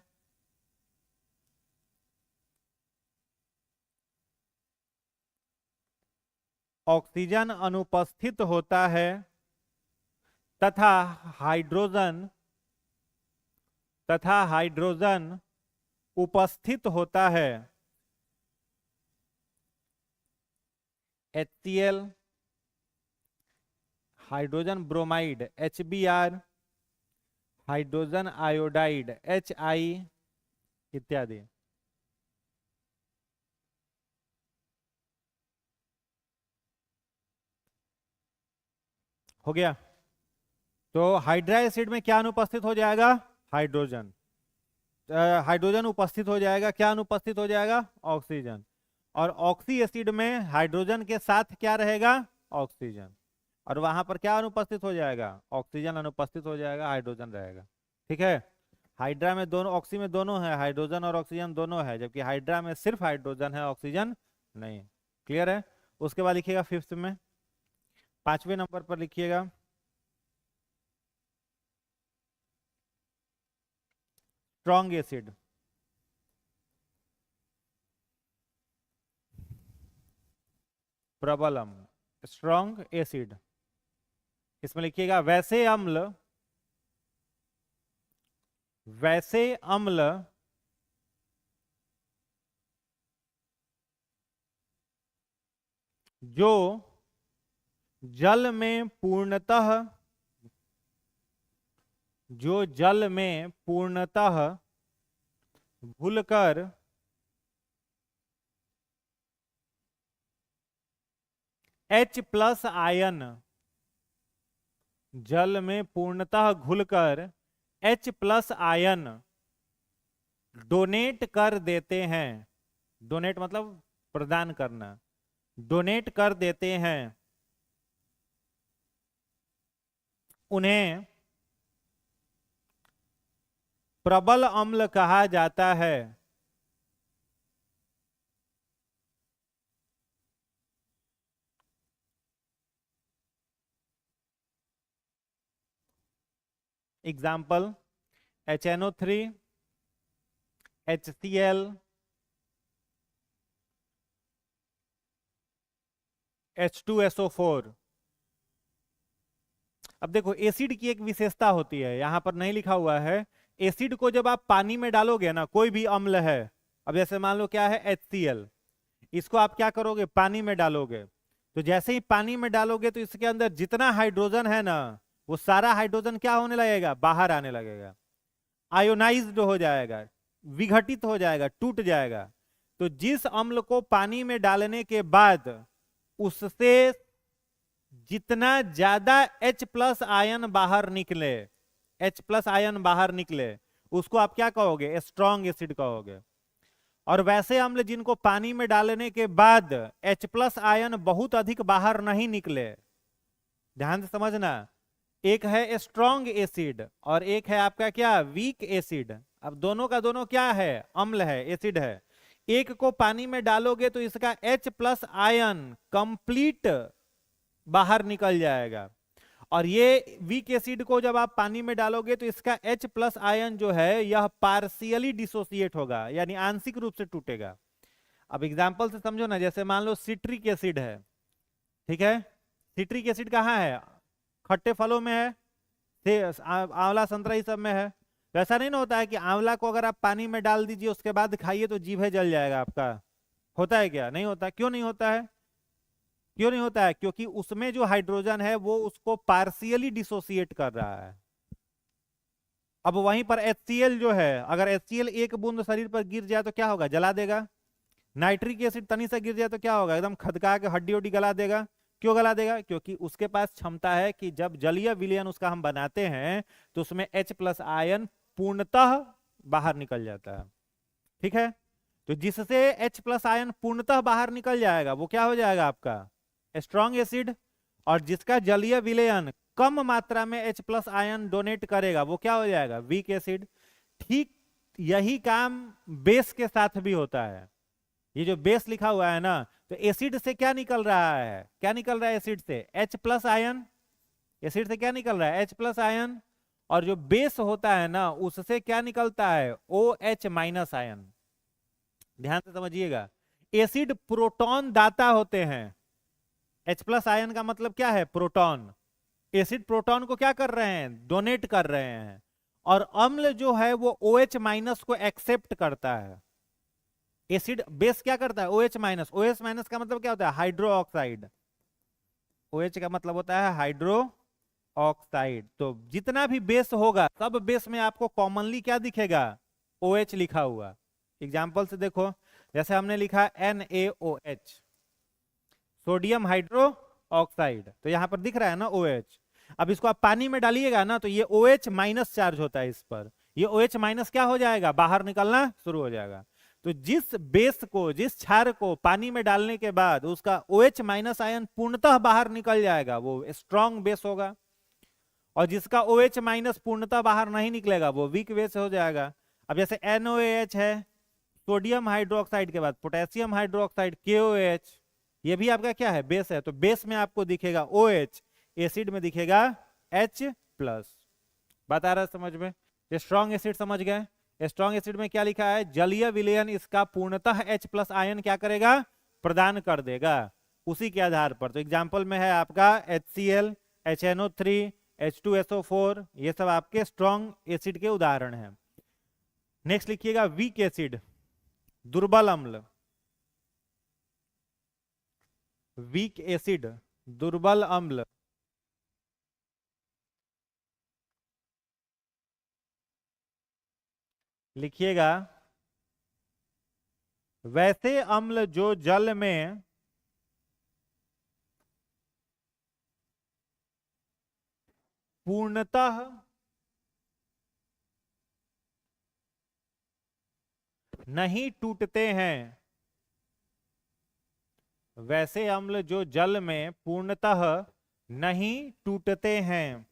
Speaker 1: ऑक्सीजन अनुपस्थित होता है तथा हाइड्रोजन उपस्थित होता है। HCl, hydrogen bromide HBr, hydrogen iodide HI इत्यादि। हो गया। तो हाइड्रा एसिड में क्या अनुपस्थित हो जाएगा, हाइड्रोजन। हाइड्रोजन उपस्थित हो जाएगा, क्या अनुपस्थित हो जाएगा, ऑक्सीजन। और ऑक्सी एसिड में हाइड्रोजन के साथ क्या रहेगा, ऑक्सीजन। और वहां पर क्या अनुपस्थित हो जाएगा, ऑक्सीजन अनुपस्थित हो जाएगा, हाइड्रोजन रहेगा। ठीक है। हाइड्रा में दोनों, ऑक्सी में दोनों है, हाइड्रोजन और ऑक्सीजन दोनों है, जबकि हाइड्रा में सिर्फ हाइड्रोजन है, ऑक्सीजन नहीं। क्लियर है। उसके बाद लिखिएगा फिफ्थ में, 5वें नंबर पर लिखिएगा स्ट्रॉन्ग एसिड। प्रबल अम्ल, स्ट्रॉन्ग एसिड। इसमें लिखिएगा वैसे अम्ल जो जल में पूर्णतः घुलकर H+ आयन, जल में पूर्णतः घुलकर H+ आयन डोनेट कर देते हैं। डोनेट मतलब प्रदान करना, डोनेट कर देते हैं, उन्हें प्रबल अम्ल कहा जाता है। Example HNO3, HCl, H2SO4। अब देखो एसिड की एक विशेषता होती है, यहां पर नहीं लिखा हुआ है। एसिड को जब आप पानी में डालोगे ना, कोई भी अम्ल है, अब जैसे मान लो क्या है HCl, इसको आप क्या करोगे, पानी में डालोगे। तो जैसे ही पानी में डालोगे तो इसके अंदर जितना हाइड्रोजन है ना, वो सारा हाइड्रोजन क्या होने लगेगा, बाहर आने लगेगा, आयोनाइज्ड हो जाएगा, विघटित हो जाएगा, टूट जाएगा। तो जिस अम्ल को पानी में डालने के बाद उससे जितना ज्यादा H+ आयन बाहर निकले, H+ आयन बाहर निकले, उसको आप क्या कहोगे, स्ट्रॉन्ग एसिड कहोगे। और वैसे अम्ल जिनको पानी में डालने के बाद H+ आयन बहुत अधिक बाहर नहीं निकले, ध्यान से समझना, एक है स्ट्रॉन्ग एसिड और एक है आपका क्या, वीक एसिड। अब दोनों का दोनों क्या है, अम्ल है, एसिड है। एक को पानी में डालोगे तो इसका H+ आयन कंप्लीट बाहर निकल जाएगा, और ये वीक एसिड को जब आप पानी में डालोगे तो इसका H+ आयन जो है यह पार्शियली डिसोसिएट होगा, यानी आंशिक रूप से टूटेगा। अब एग्जांपल से समझो ना, जैसे मान लो सिट्रिक एसिड है, ठीक है। सिट्रिक एसिड कहाँ है, खट्टे फलों में है, आंवला संतरा ये सब में है। तो ऐसा नहीं ना होता है कि आंवला को अगर आप पानी में डाल दीजिए उसके बाद खाइए तो जीभ जल जाएगा आपका, होता है क्या, नहीं होता। क्यों नहीं होता है, क्यों नहीं होता है, क्योंकि उसमें जो हाइड्रोजन है वो उसको पार्शियली डिसोसिएट कर रहा है। अब वहीं पर HCl जो है, अगर HCl एक बूंद शरीर पर गिर जाए तो क्या होगा, जला देगा। नाइट्रिक एसिड तनी सा गिर जाए तो क्या होगा, एकदम खदका के हड्डी उड्डी गला देगा। क्यों गला देगा? क्योंकि उसके पास क्षमता है कि जब जलीय विलयन उसका हम बनाते हैं तो उसमें H+ आयन पूर्णतः बाहर निकल जाता है। ठीक है, तो जिससे H+ आयन पूर्णतः बाहर निकल जाएगा वो क्या हो जाएगा आपका स्ट्रॉन्ग एसिड, और जिसका जलीय विलयन कम मात्रा में H+ आयन डोनेट करेगा वो क्या हो जाएगा वीक एसिड। ठीक यही काम बेस के साथ भी होता है। ये जो बेस लिखा हुआ है ना, तो एसिड से क्या निकल रहा है, क्या निकल रहा है एसिड से H+ आयन, एसिड से क्या निकल रहा है H+ आयन, और जो बेस होता है ना उससे क्या निकलता है OH- आयन। ध्यान से समझिएगा, एसिड प्रोटॉन दाता होते हैं। H+ आयन का मतलब क्या है प्रोटॉन, एसिड प्रोटॉन को क्या कर रहे हैं डोनेट कर रहे हैं, और अम्ल जो है वो OH- को एक्सेप्ट करता है। एसिड बेस क्या करता है OH-, OH- का मतलब क्या होता है हाइड्रो ऑक्साइड, OH का मतलब होता है हाइड्रो ऑक्साइड। तो जितना भी बेस होगा सब बेस में आपको कॉमनली क्या दिखेगा OH लिखा हुआ। एग्जाम्पल से देखो, जैसे हमने लिखा NaOH, सोडियम हाइड्रो ऑक्साइड, तो यहां पर दिख रहा है ना OH। अब इसको आप पानी में डालिएगा ना तो ये OH- चार्ज होता है इस पर, ये OH- क्या हो जाएगा बाहर निकलना शुरू हो जाएगा। तो जिस बेस को, जिस क्षार को पानी में डालने के बाद उसका OH- आयन पूर्णतः बाहर निकल जाएगा वो स्ट्रॉन्ग बेस होगा, और जिसका OH- पूर्णतः बाहर नहीं निकलेगा वो वीक बेस हो जाएगा। अब जैसे NaOH है, सोडियम हाइड्रोक्साइड के बाद पोटेशियम हाइड्रोक्साइड KOH, ये भी आपका क्या है बेस है, तो बेस में आपको दिखेगा OH, एसिड में दिखेगा H+। बात आ रहा है समझ में? ये स्ट्रॉन्ग एसिड समझ गए। स्ट्रॉन्ग एसिड में क्या लिखा है जलीय विलयन इसका पूर्णतः H+ आयन क्या करेगा प्रदान कर देगा उसी के आधार पर। तो एग्जांपल में है आपका HCl, HNO3, H2SO4, ये सब आपके स्ट्रॉन्ग एसिड के उदाहरण हैं। नेक्स्ट लिखिएगा वीक एसिड, दुर्बल अम्ल। वीक एसिड, दुर्बल अम्ल, लिखिएगा वैसे अम्ल जो जल में पूर्णतः नहीं टूटते हैं, वैसे अम्ल जो जल में पूर्णतः नहीं टूटते हैं।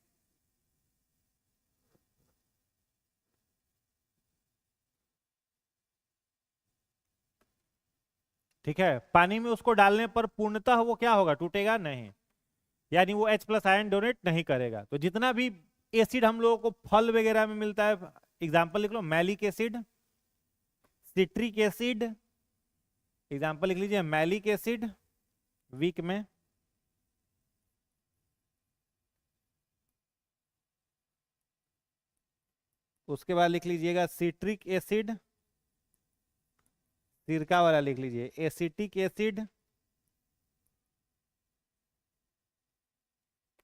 Speaker 1: ठीक है, पानी में उसको डालने पर पूर्णतः वो क्या होगा टूटेगा नहीं, यानी वो H+ आयन डोनेट नहीं करेगा। तो जितना भी एसिड हम लोगों को फल वगैरह में मिलता है, एग्जाम्पल लिख लो malic acid, citric acid, example लिख लीजिए मैलिक एसिड वीक में, उसके बाद लिख लीजिएगा सिट्रिक एसिड, सिरका वाला लिख लीजिए एसिटिक एसिड,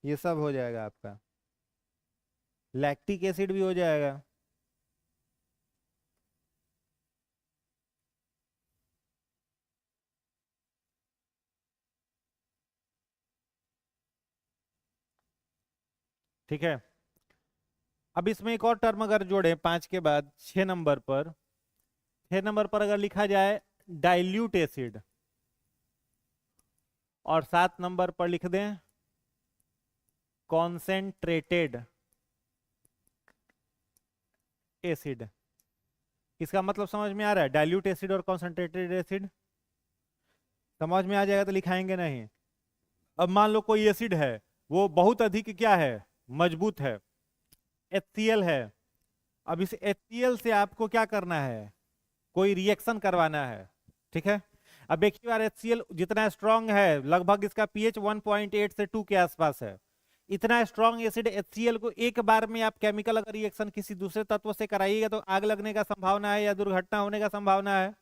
Speaker 1: ये सब हो जाएगा आपका। लैक्टिक एसिड भी हो जाएगा। ठीक है, अब इसमें एक और टर्म अगर जोड़े 5 के बाद 6 नंबर पर, 6 नंबर पर अगर लिखा जाए डाइल्यूट एसिड, और 7 नंबर पर लिख दें कॉन्सेंट्रेटेड एसिड। इसका मतलब समझ में आ रहा है डाइल्यूट एसिड और कॉन्सेंट्रेटेड एसिड समझ में आ जाएगा तो लिखाएंगे नहीं। अब मान लो कोई एसिड है वो बहुत अधिक क्या है मजबूत है, HCl है। अब इस HCl से आपको क्या करना है कोई रिएक्शन करवाना है। ठीक है, अब देखिए यार HCl जितना स्ट्रांग है लगभग इसका पीएच 1.8 से 2 के आसपास है। इतना स्ट्रांग एसिड HCl को एक बार में आप केमिकल अगर रिएक्शन किसी दूसरे तत्व से कराइएगा तो आग लगने का संभावना है या दुर्घटना होने का संभावना है।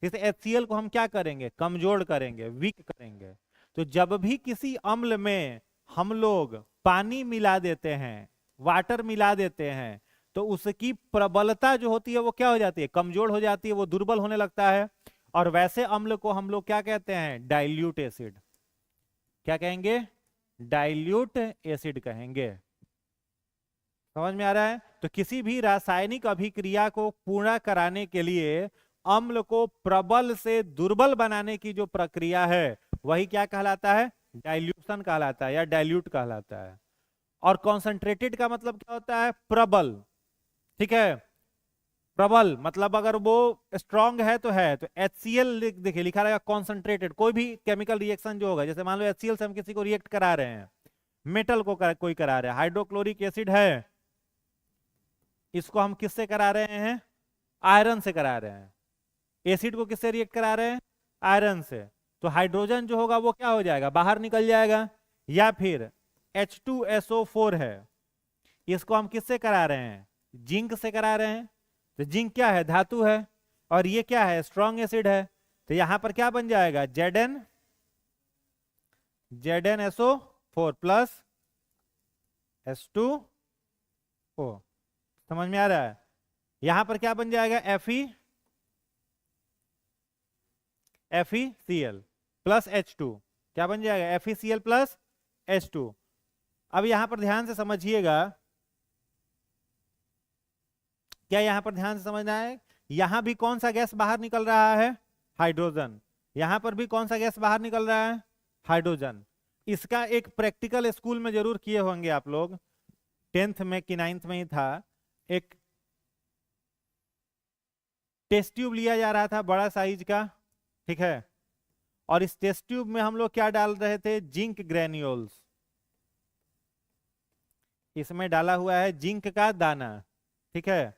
Speaker 1: जैसे HCl को हम क्या करेंगे कमजोर करेंगे, वीक करेंगे। तो जब भी किसी अम्ल में हम लोग पानी मिला देते हैं, वाटर मिला देते हैं, तो उसकी प्रबलता जो होती है वो क्या हो जाती है कमजोर हो जाती है, वो दुर्बल होने लगता है। और वैसे अम्ल को हम लोग क्या कहते हैं डाइल्यूट एसिड। क्या कहेंगे? डाइल्यूट एसिड कहेंगे। समझ में आ रहा है? तो किसी भी रासायनिक अभिक्रिया को पूर्ण कराने के लिए अम्ल को प्रबल से दुर्बल बनाने की जो प्रक्रिया है वही क्या कहलाता है? डाइल्यूशन कहलाता है या डाइल्यूट कहलाता है। और कॉन्सेंट्रेटेड का मतलब क्या होता है? प्रबल। ठीक है, प्रबल मतलब अगर वो स्ट्रांग है तो HCl देखिए लिखा रहेगा कॉन्सेंट्रेटेड। कोई भी केमिकल रिएक्शन जो होगा, जैसे मान लो HCl से हम किसी को रिएक्ट करा रहे हैं, मेटल को कोई करा रहा है, हाइड्रोक्लोरिक एसिड है, इसको हम किससे करा रहे हैं? आयरन से करा रहे हैं। एसिड को किससे रिएक्ट करा रहे हैं? आयरन से। तो हाइड्रोजन जो होगा वो क्या हो जाएगा? बाहर निकल जाएगा। या फिर H2SO4 है, इसको हम किससे करा रहे हैं? जिंक से करा रहे हैं। तो जिंक क्या है? धातु है। और ये क्या है? स्ट्रॉन्ग एसिड है। तो यहां पर क्या बन जाएगा? ZnSO4 plus H2O। समझ में आ रहा है? यहां पर क्या बन जाएगा? FeCl plus H2। क्या बन जाएगा? FeCl plus H2। अब यहां पर ध्यान से समझिएगा, क्या यहां पर ध्यान से समझना है? यहां भी कौन सा गैस बाहर निकल रहा है? हाइड्रोजन। यहां पर भी कौन सा गैस बाहर निकल रहा है? हाइड्रोजन। इसका एक प्रैक्टिकल स्कूल में जरूर किए होंगे आप लोग, 10th में कि 9th में ही था। एक टेस्ट ट्यूब लिया जा रहा था बड़ा साइज का, ठीक है, और इस टेस्ट ट्यूब में हम लोग क्या डाल रहे थे? Zinc granules. इसमें डाला हुआ है जिंक का दाना, ठीक है।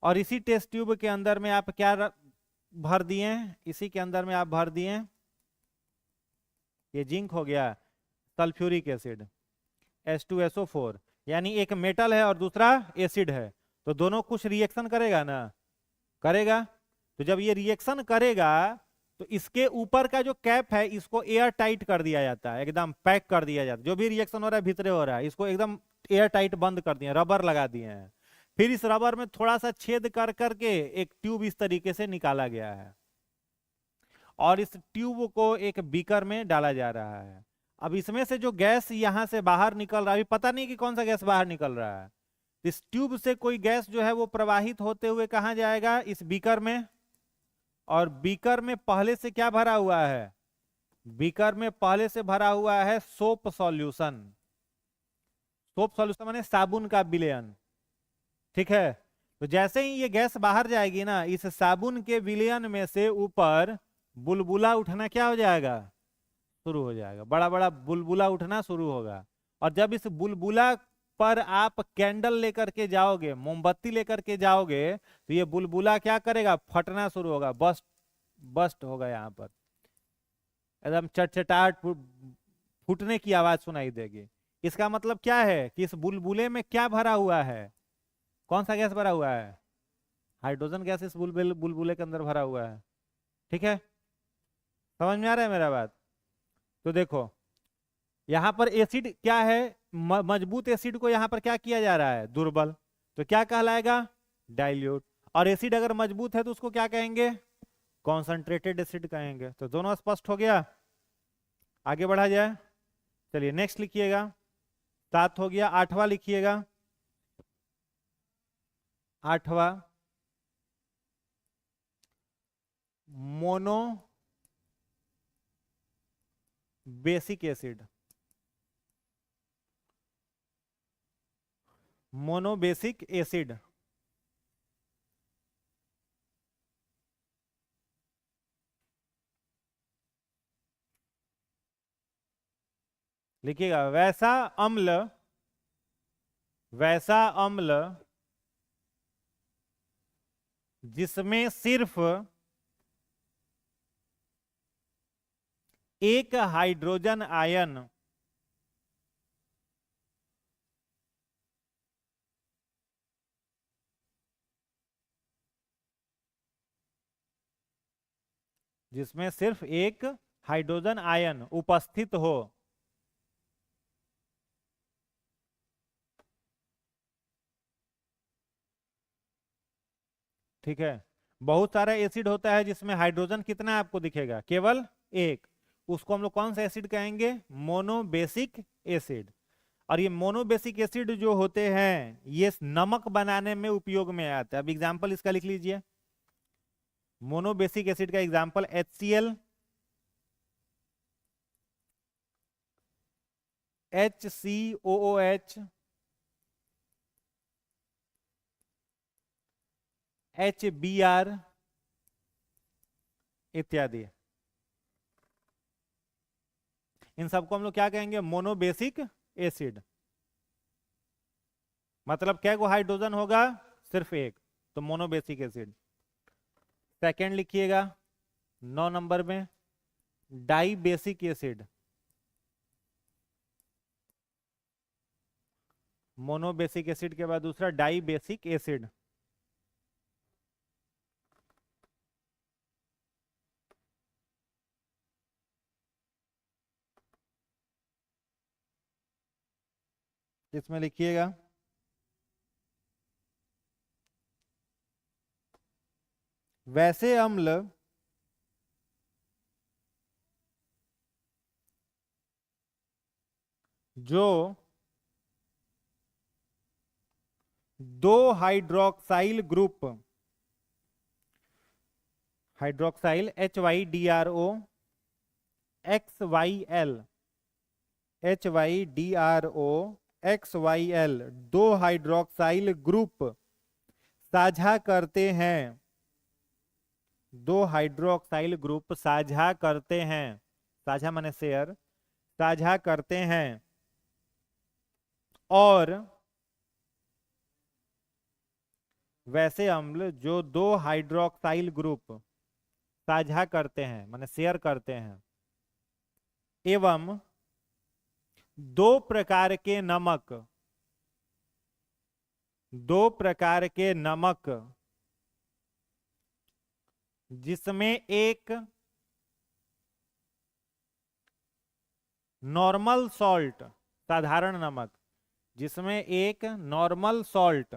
Speaker 1: और इसी टेस्ट ट्यूब के अंदर में आप क्या भर दिए? इसी के अंदर में आप भर दिए, ये जिंक हो गया, सल्फ्यूरिक एसिड H2SO4, यानी एक मेटल है और दूसरा एसिड है, तो दोनों कुछ रिएक्शन करेगा ना? करेगा। तो जब ये रिएक्शन करेगा तो इसके ऊपर का जो कैप है इसको एयर टाइट कर दिया जाता है, एकदम पैक कर दिया जाता है। जो भी रिएक्शन हो रहा है भीतरे हो रहा है, इसको एकदम एयर टाइट बंद कर दिए, रबर लगा दिए हैं। फिर इस रबर में थोड़ा सा छेद कर करके एक ट्यूब इस तरीके से निकाला गया है और इस ट्यूब को एक बीकर में डाला जा रहा है। अब इसमें से जो गैस यहां से बाहर निकल रहा है, अभी पता नहीं कि कौन सा गैस बाहर निकल रहा है। इस ट्यूब से कोई गैस जो है वो प्रवाहित होते हुए कहां जाएगा? इस बीकर में। और बीकर में पहले से क्या भरा हुआ है? बीकर में पहले से भरा हुआ है सोप सॉल्यूशन। सोप सॉल्यूशन माने साबुन का विलयन, ठीक है। तो जैसे ही ये गैस बाहर जाएगी ना, इस साबुन के विलयन में से ऊपर बुलबुला उठना क्या हो जाएगा? शुरू हो जाएगा, बड़ा बड़ा बुलबुला उठना शुरू होगा। और जब इस बुलबुला पर आप कैंडल लेकर के जाओगे, मोमबत्ती लेकर के जाओगे, तो ये बुलबुला क्या करेगा? फटना शुरू होगा, बस्ट बस्ट होगा। यहाँ पर एकदम चटचटाहट, फूटने की आवाज सुनाई देगी। इसका मतलब क्या है कि इस बुलबुले में क्या भरा हुआ है? कौन सा गैस भरा हुआ है? हाइड्रोजन गैस इस बुलबुले के अंदर भरा हुआ है, ठीक है। समझ में आ रहा है मेरा बात? तो देखो यहां पर एसिड क्या है? मजबूत एसिड को यहां पर क्या किया जा रहा है? दुर्बल। तो क्या कहलाएगा? डाइल्यूट। और एसिड अगर मजबूत है तो उसको क्या कहेंगे? कॉन्सेंट्रेटेड एसिड कहेंगे। तो दोनों स्पष्ट हो गया। आगे बढ़ा जाए, चलिए नेक्स्ट लिखिएगा। 7 हो गया, 8वां लिखिएगा। 8वां mono basic acid. Monobasic acid लिखिएगा। वैसा अम्ल जिसमें सिर्फ एक हाइड्रोजन आयन जिसमें सिर्फ एक हाइड्रोजन आयन उपस्थित हो, ठीक है। बहुत सारा एसिड होता है जिसमें हाइड्रोजन कितना आपको दिखेगा? केवल एक। उसको हम लोग कौन सा एसिड कहेंगे? Monobasic acid. और ये मोनोबेसिक एसिड जो होते हैं ये नमक बनाने में उपयोग में आता है। अब एग्जांपल इसका लिख लीजिए। मोनोबेसिक एसिड का एग्जांपल HCl, HCOOH, HBr इत्यादि। इन सबको हम लोग क्या कहेंगे? Monobasic acid. मतलब क्या को हाइड्रोजन होगा? सिर्फ एक, तो मोनोबेसिक एसिड। सेकंड लिखिएगा 9 नंबर में, dibasic acid. Monobasic acid के बाद दूसरा डाई बेसिक एसिड। इसमें लिखिएगा वैसे अम्ल जो दो hydroxyl group, hydroxyl HYDRO XYL, HYDRO XYL दो हाइड्रोक्साइल ग्रुप साझा करते हैं, दो हाइड्रोक्साइल ग्रुप साझा करते हैं, साझा माने शेयर, साझा करते हैं और वैसे अम्ल जो दो हाइड्रोक्साइल ग्रुप साझा करते हैं माने शेयर करते हैं एवं दो प्रकार के नमक, दो प्रकार के नमक जिसमें एक नॉर्मल सॉल्ट, साधारण नमक, जिसमें एक नॉर्मल सॉल्ट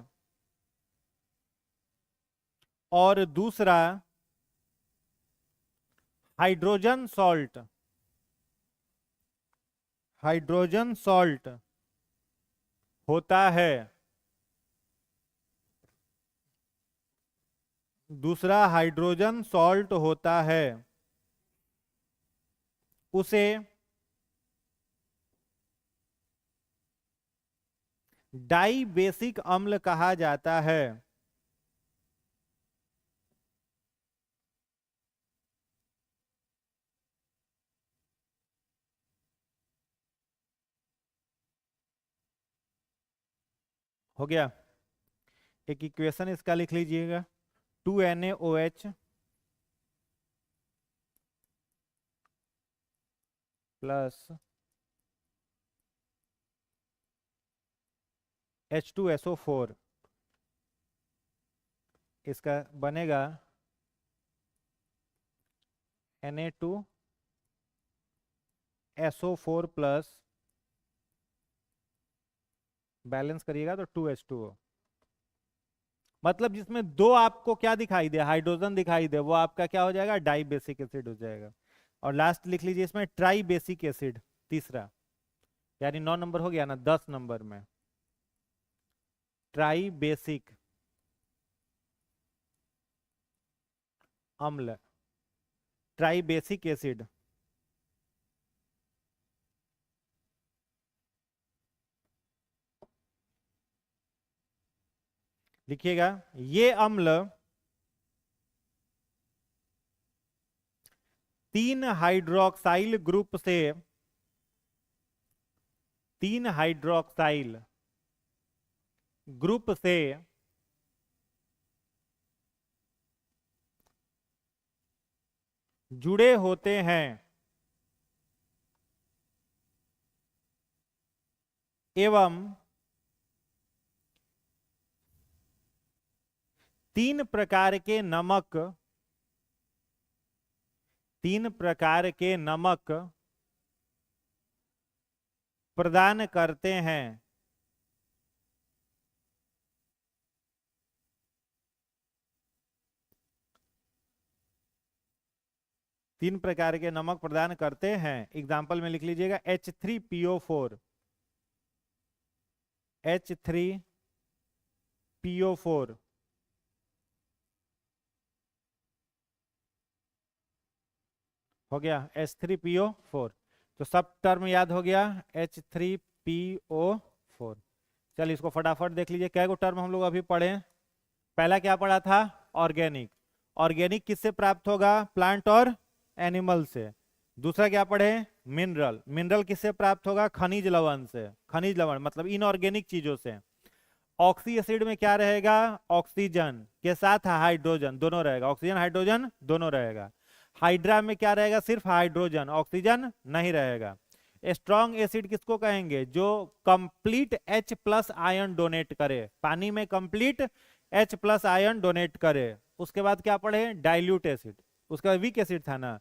Speaker 1: और दूसरा हाइड्रोजन सॉल्ट, हाइड्रोजन सॉल्ट होता है, दूसरा हाइड्रोजन सॉल्ट होता है, उसे डाई बेसिक अम्ल कहा जाता है। हो गया? एक इक्वेशन इसका लिख लीजिएगा 2NaOH प्लस H2SO4, इसका बनेगा Na2SO4 प्लस, बैलेंस करिएगा तो 2H2O। मतलब जिसमें दो आपको क्या दिखाई दे, हाइड्रोजन दिखाई दे, वो आपका क्या हो जाएगा? डाई बेसिक एसिड हो जाएगा। और लास्ट लिख लीजिए इसमें ट्राई बेसिक एसिड, तीसरा, यानी 9 नंबर हो गया ना। 10 नंबर में ट्राई बेसिक अम्ल, ट्राई बेसिक एसिड। लिखिएगा ये अम्ल तीन हाइड्रोक्साइल ग्रुप से, तीन हाइड्रोक्साइल ग्रुप से जुड़े होते हैं एवं तीन प्रकार के नमक, तीन प्रकार के नमक प्रदान करते हैं। तीन प्रकार के नमक प्रदान करते हैं। एग्जाम्पल में लिख लीजिएगा H3PO4, H3PO4, हो गया H3PO4। तो सब टर्म याद हो गया H3PO4। चलिए इसको फटाफट देख लीजिए, क्या को टर्म हम लोग अभी पढ़े। पहला क्या पढ़ा था? ऑर्गेनिक। ऑर्गेनिक किससे प्राप्त होगा? प्लांट और एनिमल से। दूसरा क्या पढ़े? मिनरल। मिनरल किससे प्राप्त होगा? खनिज लवण से। खनिज लवण मतलब इनऑर्गेनिक चीजों से। ऑक्सी एसिड में क्या रहेगा? ऑक्सीजन के साथ हाइड्रोजन दोनों रहेगा, ऑक्सीजन हाइड्रोजन दोनों रहेगा। हाइड्रा में क्या रहेगा? सिर्फ हाइड्रोजन, ऑक्सीजन नहीं रहेगा। स्ट्रॉन्ग एसिड किसको कहेंगे? जो कंप्लीट H+ आयन डोनेट करे, पानी में कंप्लीट H+ आयन डोनेट करे। उसके बाद क्या पढ़े? Dilute acid. उसके बाद वीक एसिड था ना,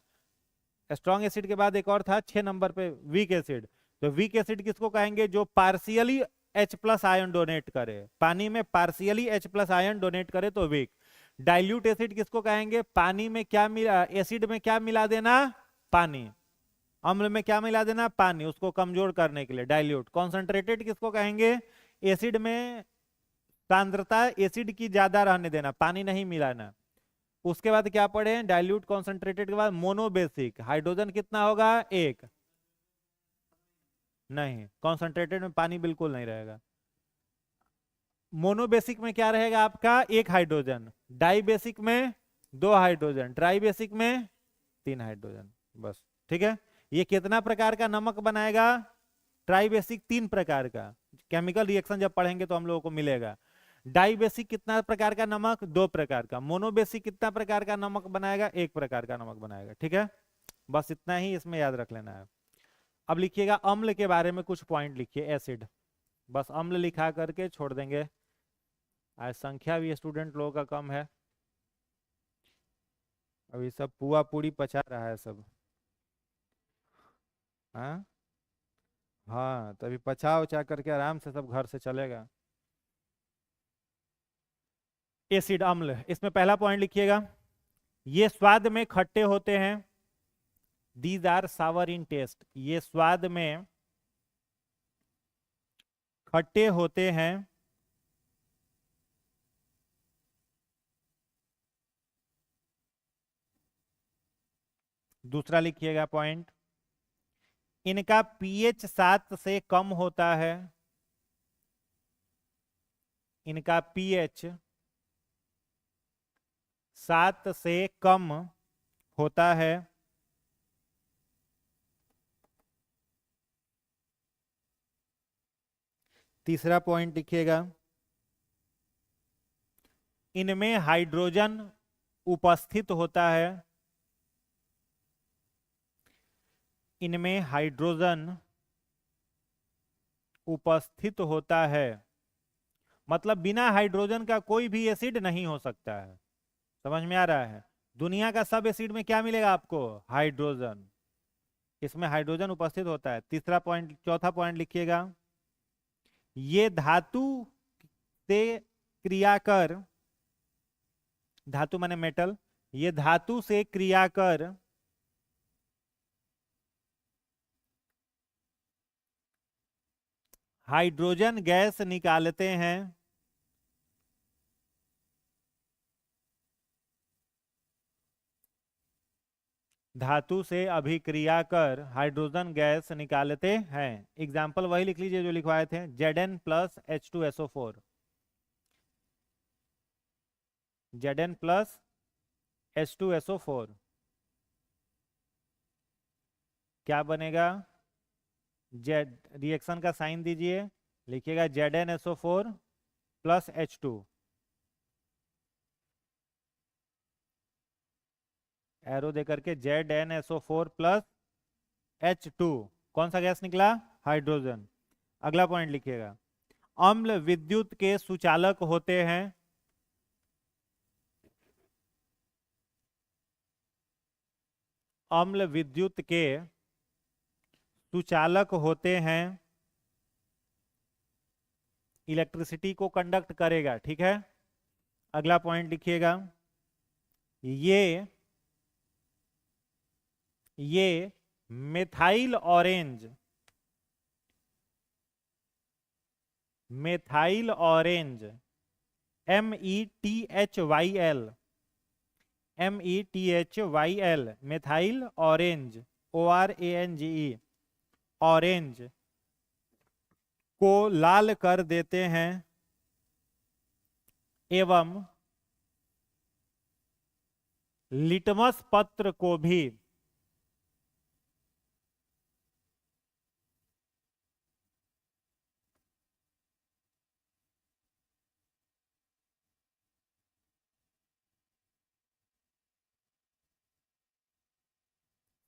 Speaker 1: स्ट्रॉन्ग एसिड के बाद एक और था 6 नंबर पे, वीक एसिड। तो वीक एसिड किसको कहेंगे? जो पार्शियली H+ आयन डोनेट करे, पानी में पार्शियली H+ आयन डोनेट करे तो वीक। डाइल्यूट एसिड किसको कहेंगे? पानी में क्या मिला, एसिड में क्या मिला देना? पानी। अम्ल में क्या मिला देना? पानी, उसको कमजोर करने के लिए डाइल्यूट। कॉन्सेंट्रेटेड किसको कहेंगे? एसिड में सांद्रता एसिड की ज्यादा रहने देना, पानी नहीं मिलाना। उसके बाद क्या पढ़े? डाइल्यूट कॉन्सेंट्रेटेड के बाद मोनोबेसिक। हाइड्रोजन कितना होगा? एक। नहीं, कॉन्सेंट्रेटेड में पानी बिल्कुल नहीं रहेगा। मोनोबेसिक में क्या रहेगा आपका? एक हाइड्रोजन। डाई बेसिक में 2 हाइड्रोजन। ट्राई बेसिक में 3 हाइड्रोजन। बस, ठीक है। ये कितना प्रकार का नमक बनाएगा? ट्राई बेसिक 3 प्रकार का। केमिकल रिएक्शन जब पढ़ेंगे तो हम लोगों को मिलेगा। डाई बेसिक कितना प्रकार का नमक? 2 प्रकार का। मोनोबेसिक कितना प्रकार का नमक बनाएगा? 1 प्रकार का नमक बनाएगा, ठीक है। बस इतना ही इसमें याद रख लेना है। अब लिखिएगा अम्ल के बारे में कुछ पॉइंट लिखिए। एसिड, बस अम्ल लिखा करके छोड़ देंगे। आज संख्या भी स्टूडेंट लोगों का कम है, अभी सब पुआ पूड़ी पचा रहा है सब। हाँ हाँ, तभी पचा उचा करके आराम से सब घर से चलेगा। एसिड, अम्ल, इसमें पहला पॉइंट लिखिएगा, ये स्वाद में खट्टे होते हैं। These are sour in taste, ये स्वाद में खट्टे होते हैं। दूसरा लिखिएगा पॉइंट, इनका पीएच 7 से कम होता है। इनका पीएच 7 से कम होता है। तीसरा पॉइंट लिखिएगा, इनमें हाइड्रोजन उपस्थित होता है। इनमें हाइड्रोजन उपस्थित होता है, मतलब बिना हाइड्रोजन का कोई भी एसिड नहीं हो सकता है। समझ में आ रहा है? दुनिया का सब एसिड में क्या मिलेगा आपको? हाइड्रोजन। इसमें हाइड्रोजन उपस्थित होता है। तीसरा पॉइंट, चौथा पॉइंट लिखिएगा, ये धातु से क्रिया कर, धातु माने मेटल, ये धातु से क्रिया कर हाइड्रोजन गैस निकालते हैं। धातु से अभिक्रिया कर हाइड्रोजन गैस निकालते हैं। एग्जाम्पल वही लिख लीजिए जो लिखवाए थे, Zn+H2SO4। Zn+H2SO4 क्या बनेगा? जेड, रिएक्शन का साइन दीजिए, लिखिएगा ZnSO4+H2। एरो दे करके ZnSO4+H2, कौन सा गैस निकला? हाइड्रोजन। अगला पॉइंट लिखिएगा, अम्ल विद्युत के सुचालक होते हैं। अम्ल विद्युत के सुचालक होते हैं, इलेक्ट्रिसिटी को कंडक्ट करेगा, ठीक है। अगला पॉइंट लिखिएगा, ये ये methyl orange, methyl orange, METHYL, METHYL, methyl orange, ORANGE, orange को लाल कर देते हैं एवं लिटमस पत्र को भी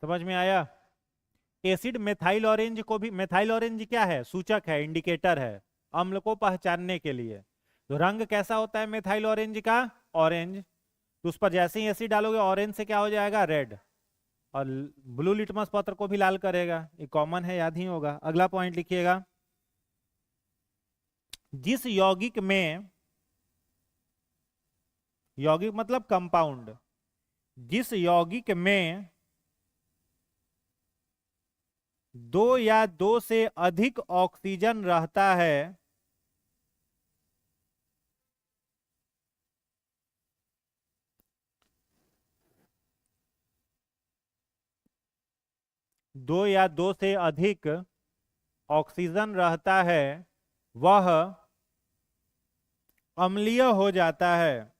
Speaker 1: समझ में आया। एसिड मेथाइल ऑरेंज को भी, मेथाइल ऑरेंज क्या है, सूचक है, इंडिकेटर है अम्ल को पहचानने के लिए। तो रंग कैसा होता है मेथाइल ऑरेंज का, ऑरेंज। तो उस पर जैसे ही एसिड डालोगे ऑरेंज से क्या हो जाएगा, रेड। और ब्लू लिटमस पत्र को भी लाल करेगा, ये कॉमन है, याद ही होगा। अगला पॉइंट लिखिएगा, जिस यौगिक में, यौगिक मतलब कंपाउंड, जिस यौगिक में दो या दो से अधिक ऑक्सीजन रहता है, दो या दो से अधिक ऑक्सीजन रहता है, वह अम्लीय हो जाता है।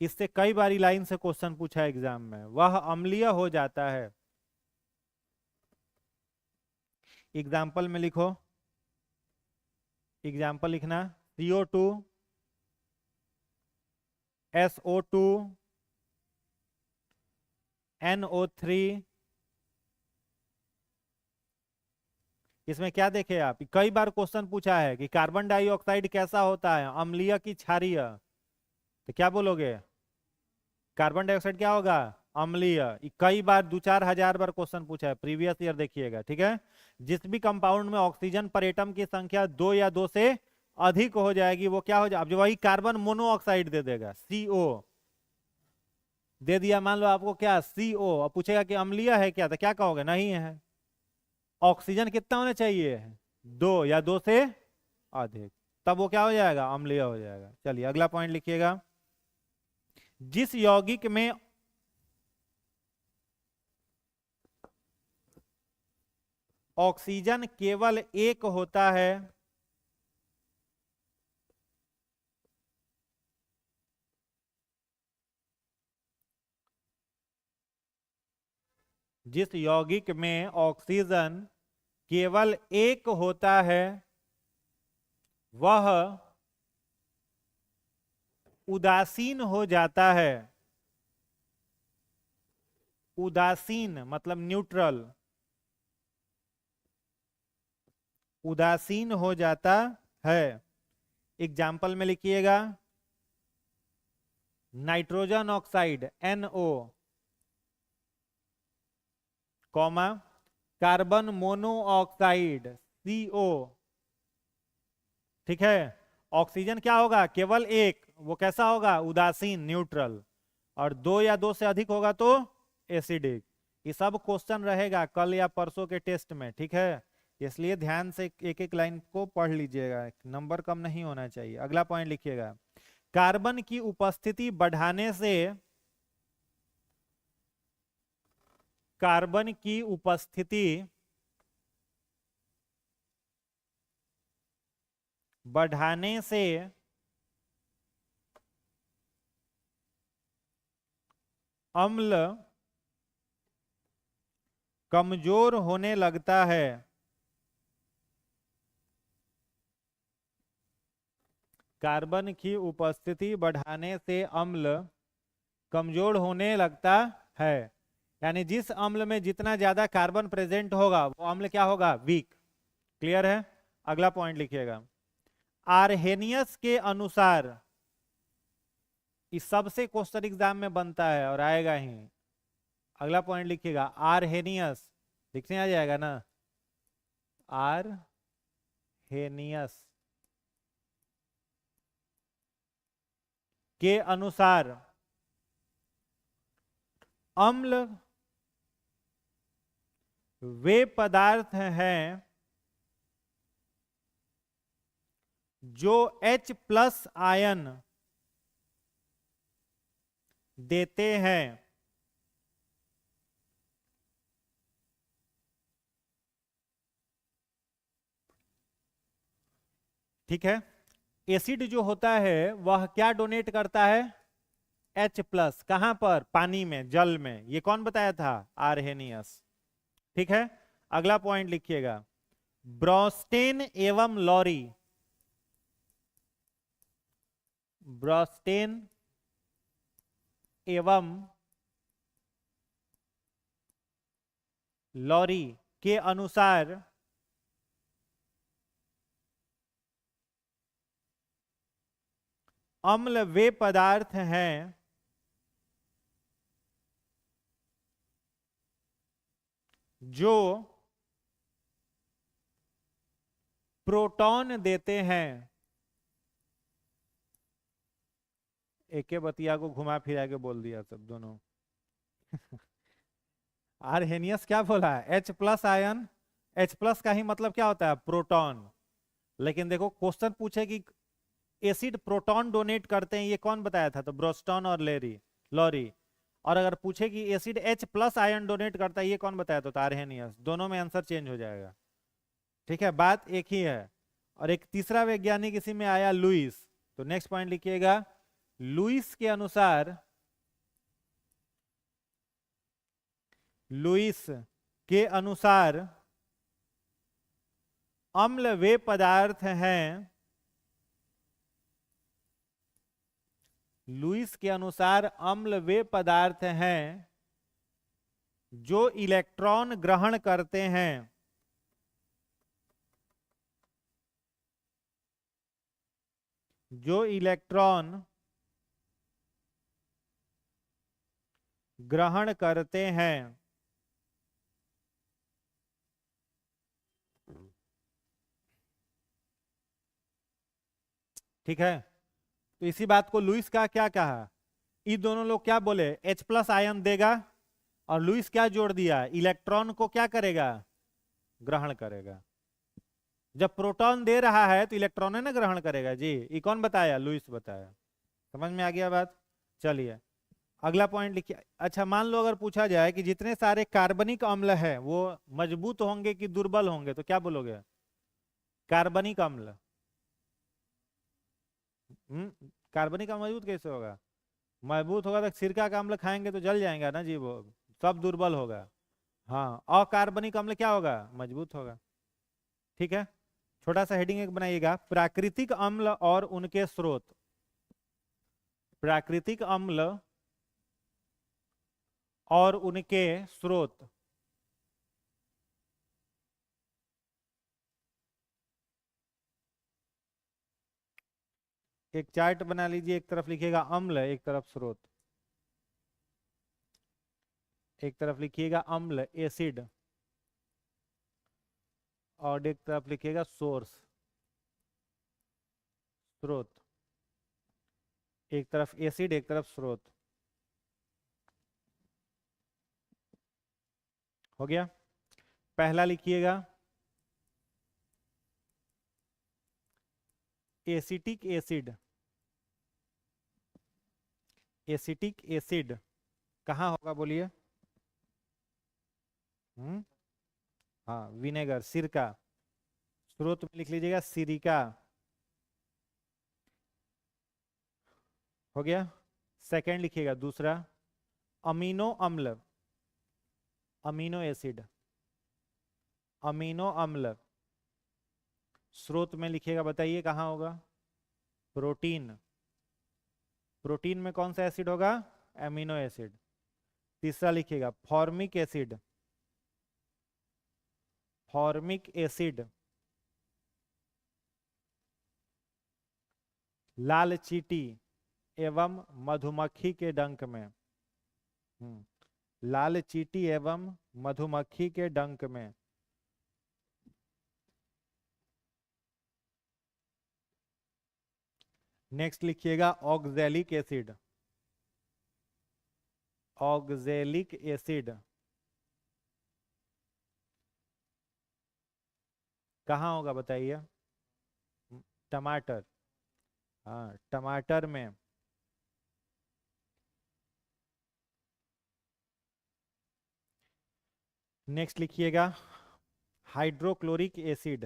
Speaker 1: इससे कई बारी लाइन से क्वेश्चन पूछा एग्जाम में, वह अम्लीय हो जाता है। एग्जाम्पल में लिखो, एग्जाम्पल लिखना, CO2, SO2, NO3। इसमें क्या देखे आप, कई बार क्वेश्चन पूछा है कि कार्बन डाइऑक्साइड कैसा होता है, अम्लीय की क्षारीय। तो क्या बोलोगे, कार्बन डाइऑक्साइड क्या होगा, अम्लीय। कई बार 2-4 हजार बार क्वेश्चन पूछा है, प्रीवियस ईयर देखिएगा, ठीक है। जिस भी कंपाउंड में ऑक्सीजन पर एटम की संख्या दो या दो से अधिक हो जाएगी वो क्या हो जाए, अब जो वही कार्बन मोनोऑक्साइड दे देगा, CO दे दिया, मान लो आपको क्या, CO, अब पूछेगा कि अम्लीय है क्या, तो क्या कहोगे, नहीं है। ऑक्सीजन कितना होना चाहिए, दो या दो से अधिक, तब वो क्या हो जाएगा, अम्लीय हो जाएगा। चलिए अगला पॉइंट लिखिएगा, जिस यौगिक में ऑक्सीजन केवल एक होता है, जिस यौगिक में ऑक्सीजन केवल एक होता है, वह उदासीन हो जाता है। उदासीन मतलब न्यूट्रल, उदासीन हो जाता है। एग्जाम्पल में लिखिएगा, nitrogen oxide NO, comma, carbon monoxide CO, ठीक है। ऑक्सीजन क्या होगा, केवल एक, वो कैसा होगा, उदासीन, न्यूट्रल। और दो या दो से अधिक होगा तो एसिडिक। ये सब क्वेश्चन रहेगा कल या परसों के टेस्ट में, ठीक है। इसलिए ध्यान से एक एक लाइन को पढ़ लीजिएगा, नंबर कम नहीं होना चाहिए। अगला पॉइंट लिखिएगा, कार्बन की उपस्थिति बढ़ाने से, कार्बन की उपस्थिति बढ़ाने से अम्ल कमजोर होने लगता है। कार्बन की उपस्थिति बढ़ाने से अम्ल कमजोर होने लगता है, यानी जिस अम्ल में जितना ज्यादा कार्बन प्रेजेंट होगा वो अम्ल क्या होगा, वीक। क्लियर है। अगला पॉइंट लिखिएगा, आर्हेनियस के अनुसार, इस सबसे क्वेश्चन एग्जाम में बनता है और आएगा ही। अगला पॉइंट लिखिएगा, आर्हेनियस, लिखने आ जाएगा ना, आर्हेनियस के अनुसार अम्ल वे पदार्थ हैं जो H प्लस आयन देते हैं। ठीक है, एसिड जो होता है वह क्या डोनेट करता है? H plus. कहां पर? पानी में, जल में। ये कौन बताया था? आर्हेनियस। ठीक है, अगला पॉइंट लिखिएगा, ब्रोस्टेन एवं लॉरी। ब्रोस्टेन एवं लॉरी के अनुसार अम्ल वे पदार्थ हैं जो प्रोटॉन देते हैं। एक बतिया को घुमा फिरा के बोल दिया सब दोनों। आर्हेनियस क्या बोला है? H plus ion. H plus का ही मतलब क्या होता है? प्रोटॉन। लेकिन देखो क्वेश्चन पूछे कि एसिड प्रोटॉन डोनेट करते हैं, ये कौन बताया था? तो ब्रोस्टन और लॉरी। और अगर पूछे कि acid H plus ion donate करता है, ये कौन बताया? तो आर्हेनियस। दोनों में आंसर चेंज हो जाएगा। ठीक है, बात एक ही है। और एक तीसरा वैज्ञानिक इसी में आया, लुइस। तो नेक्स्ट पॉइंट लिखिएगा, लुइस के अनुसार, लुइस के अनुसार अम्ल वे पदार्थ हैं, लुइस के अनुसार अम्ल वे पदार्थ हैं जो इलेक्ट्रॉन ग्रहण करते हैं, जो इलेक्ट्रॉन ग्रहण करते हैं। ठीक है, तो इसी बात को लुइस का क्या कहा? ये दोनों लोग क्या बोले? H प्लस आयन देगा, और लुइस क्या जोड़ दिया? इलेक्ट्रॉन को क्या करेगा? ग्रहण करेगा। जब प्रोटॉन दे रहा है तो इलेक्ट्रॉन है ना ग्रहण करेगा जी। ये कौन बताया? लुइस बताया। समझ में आ गया बात? चलिए अगला पॉइंट लिखिए। अच्छा, मान लो अगर पूछा जाए कि जितने सारे कार्बनिक अम्ल है वो मजबूत होंगे कि दुर्बल होंगे, तो क्या बोलोगे? कार्बनिक अम्ल। कार्बनिक अम्ल मजबूत कैसे होगा? मजबूत होगा तो सिरका का अम्ल खाएंगे तो जल जाएगा ना जी, वो सब दुर्बल होगा। हाँ, अकार्बनिक अम्ल क्या होगा? मजबूत होगा। ठीक है, छोटा सा हेडिंग एक बनाइएगा, प्राकृतिक अम्ल और उनके स्रोत। प्राकृतिक अम्ल और उनके स्रोत। एक चार्ट बना लीजिए, एक तरफ लिखिएगा अम्ल, एक तरफ स्रोत। एक तरफ लिखिएगा अम्ल, एसिड, और एक तरफ लिखिएगा सोर्स, स्रोत। एक तरफ एसिड, एक तरफ स्रोत। हो गया? पहला लिखिएगा एसिटिक एसिड। एसिटिक एसिड कहाँ होगा बोलिए? हाँ, विनेगर, सिरका। स्रोत में लिख लीजिएगा सिरिका। हो गया? सेकंड लिखिएगा दूसरा, अमीनो अम्ल, अमीनो एसिड, अमीनो अम्ल। स्रोत में लिखिएगा, बताइए कहाँ होगा? प्रोटीन। प्रोटीन में कौन सा एसिड होगा? Amino acid. तीसरा लिखिएगा फॉर्मिक एसिड, फॉर्मिक एसिड, लाल चींटी एवं मधुमक्खी के डंक में। लाल चींटी एवं मधुमक्खी के डंक में। नेक्स्ट लिखिएगा ऑक्जेलिक एसिड, ऑक्जेलिक एसिड। कहाँ होगा बताइए? टमाटर। हाँ, टमाटर में। नेक्स्ट लिखिएगा, हाइड्रोक्लोरिक एसिड।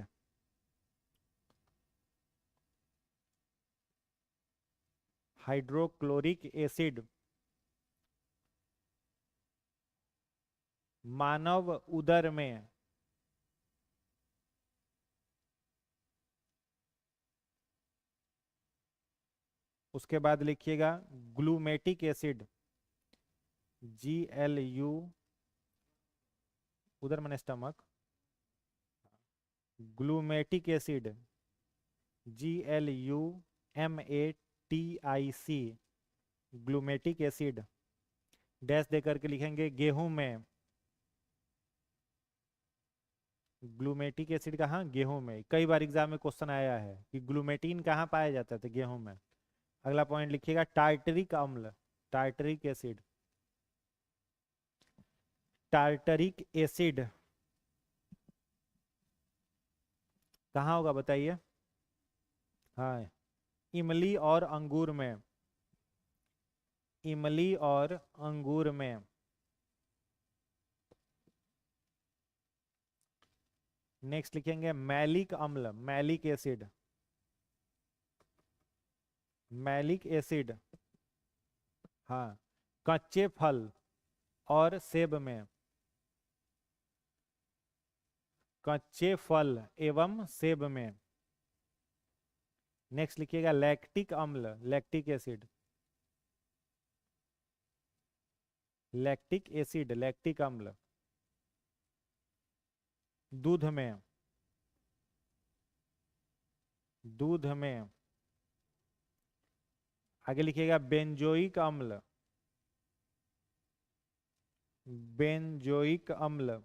Speaker 1: हाइड्रोक्लोरिक एसिड मानव उदर में उसके बाद लिखिएगा ग्लूमेटिक एसिड, GLU, उधर मैंने stomach, glutamic acid, GLUMATIC, glutamic acid dash दे करके लिखेंगे गेहूं में। ग्लूमेटिक एसिड कहाँ? गेहूं में। कई बार एग्जाम में क्वेश्चन आया है कि ग्लूमेटिन कहाँ पाया जाता था? गेहूं में। अगला पॉइंट लिखिएगा टार्टरिक अम्ल, टार्टरिक एसिड। टार्टरिक एसिड कहाँ होगा बताइए? हाँ, इमली और अंगूर में। इमली और अंगूर में। नेक्स्ट लिखेंगे मैलिक अम्ल, मैलिक एसिड। मैलिक एसिड, हाँ, कच्चे फल और सेब में। कच्चे फल एवं सेब में। नेक्स्ट लिखिएगा लैक्टिक अम्ल, lactic acid. Lactic acid, lactic अम्ल दूध में। दूध में। आगे लिखिएगा बेंजोइक अम्ल, बेंजोइक अम्ल।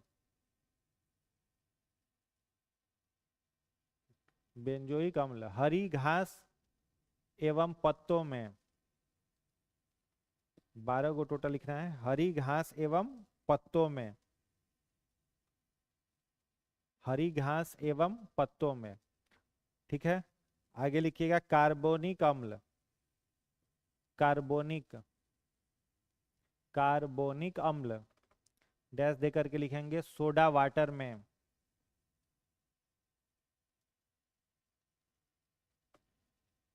Speaker 1: बेंजोइक अम्ल हरी घास एवं पत्तों में। 12 को टोटल लिखना है, हरी घास एवं पत्तों में। हरी घास एवं पत्तों में। ठीक है, आगे लिखिएगा कार्बोनिक अम्ल, कार्बोनिक, कार्बोनिक अम्ल डैश दे करके लिखेंगे सोडा वाटर में।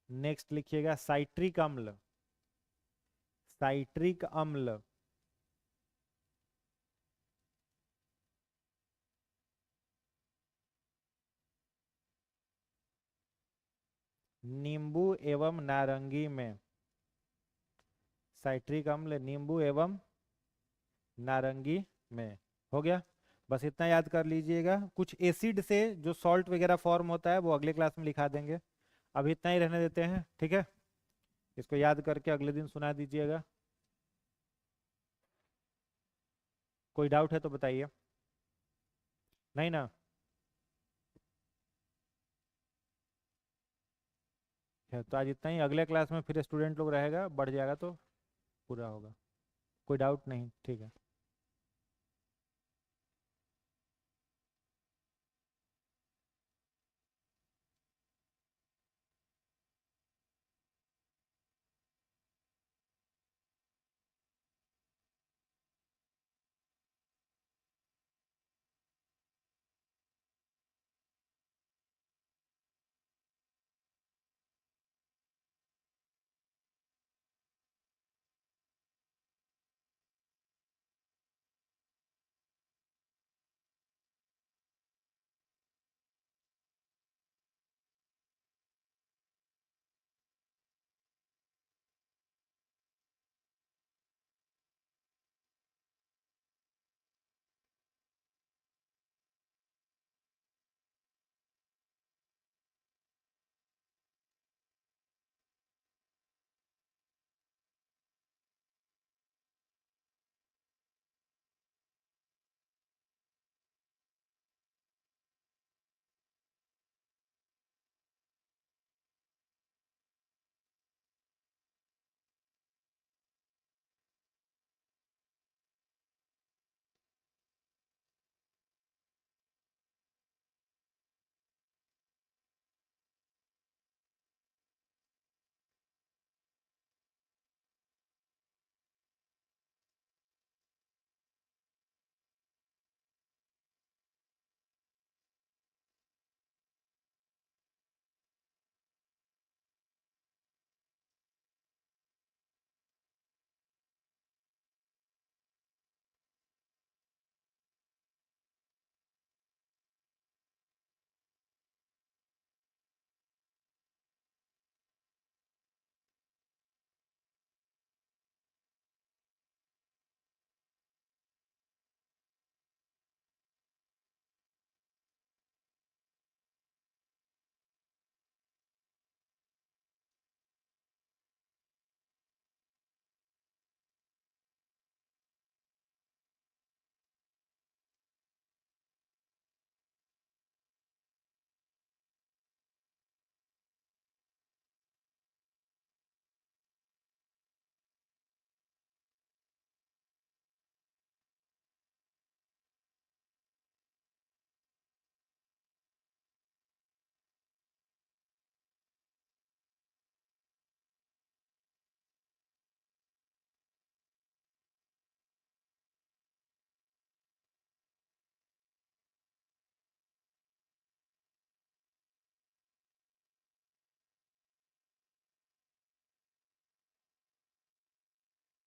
Speaker 1: नेक्स्ट लिखिएगा साइट्रिक अम्ल, साइट्रिक अम्ल नींबू एवं नारंगी में। साइट्रिक अम्ल नींबू एवं नारंगी में। हो गया, बस इतना याद कर लीजिएगा। कुछ एसिड से जो सॉल्ट वगैरह फॉर्म होता है वो अगले क्लास में लिखा देंगे, अभी इतना ही रहने देते हैं। ठीक है, इसको याद करके अगले दिन सुना दीजिएगा। कोई डाउट है तो बताइए। नहीं ना? तो आज इतना ही, अगले क्लास में फिर स्टूडेंट लोग रहेगा, बढ़ जाएगा तो पूरा होगा। कोई डाउट नहीं? ठीक है।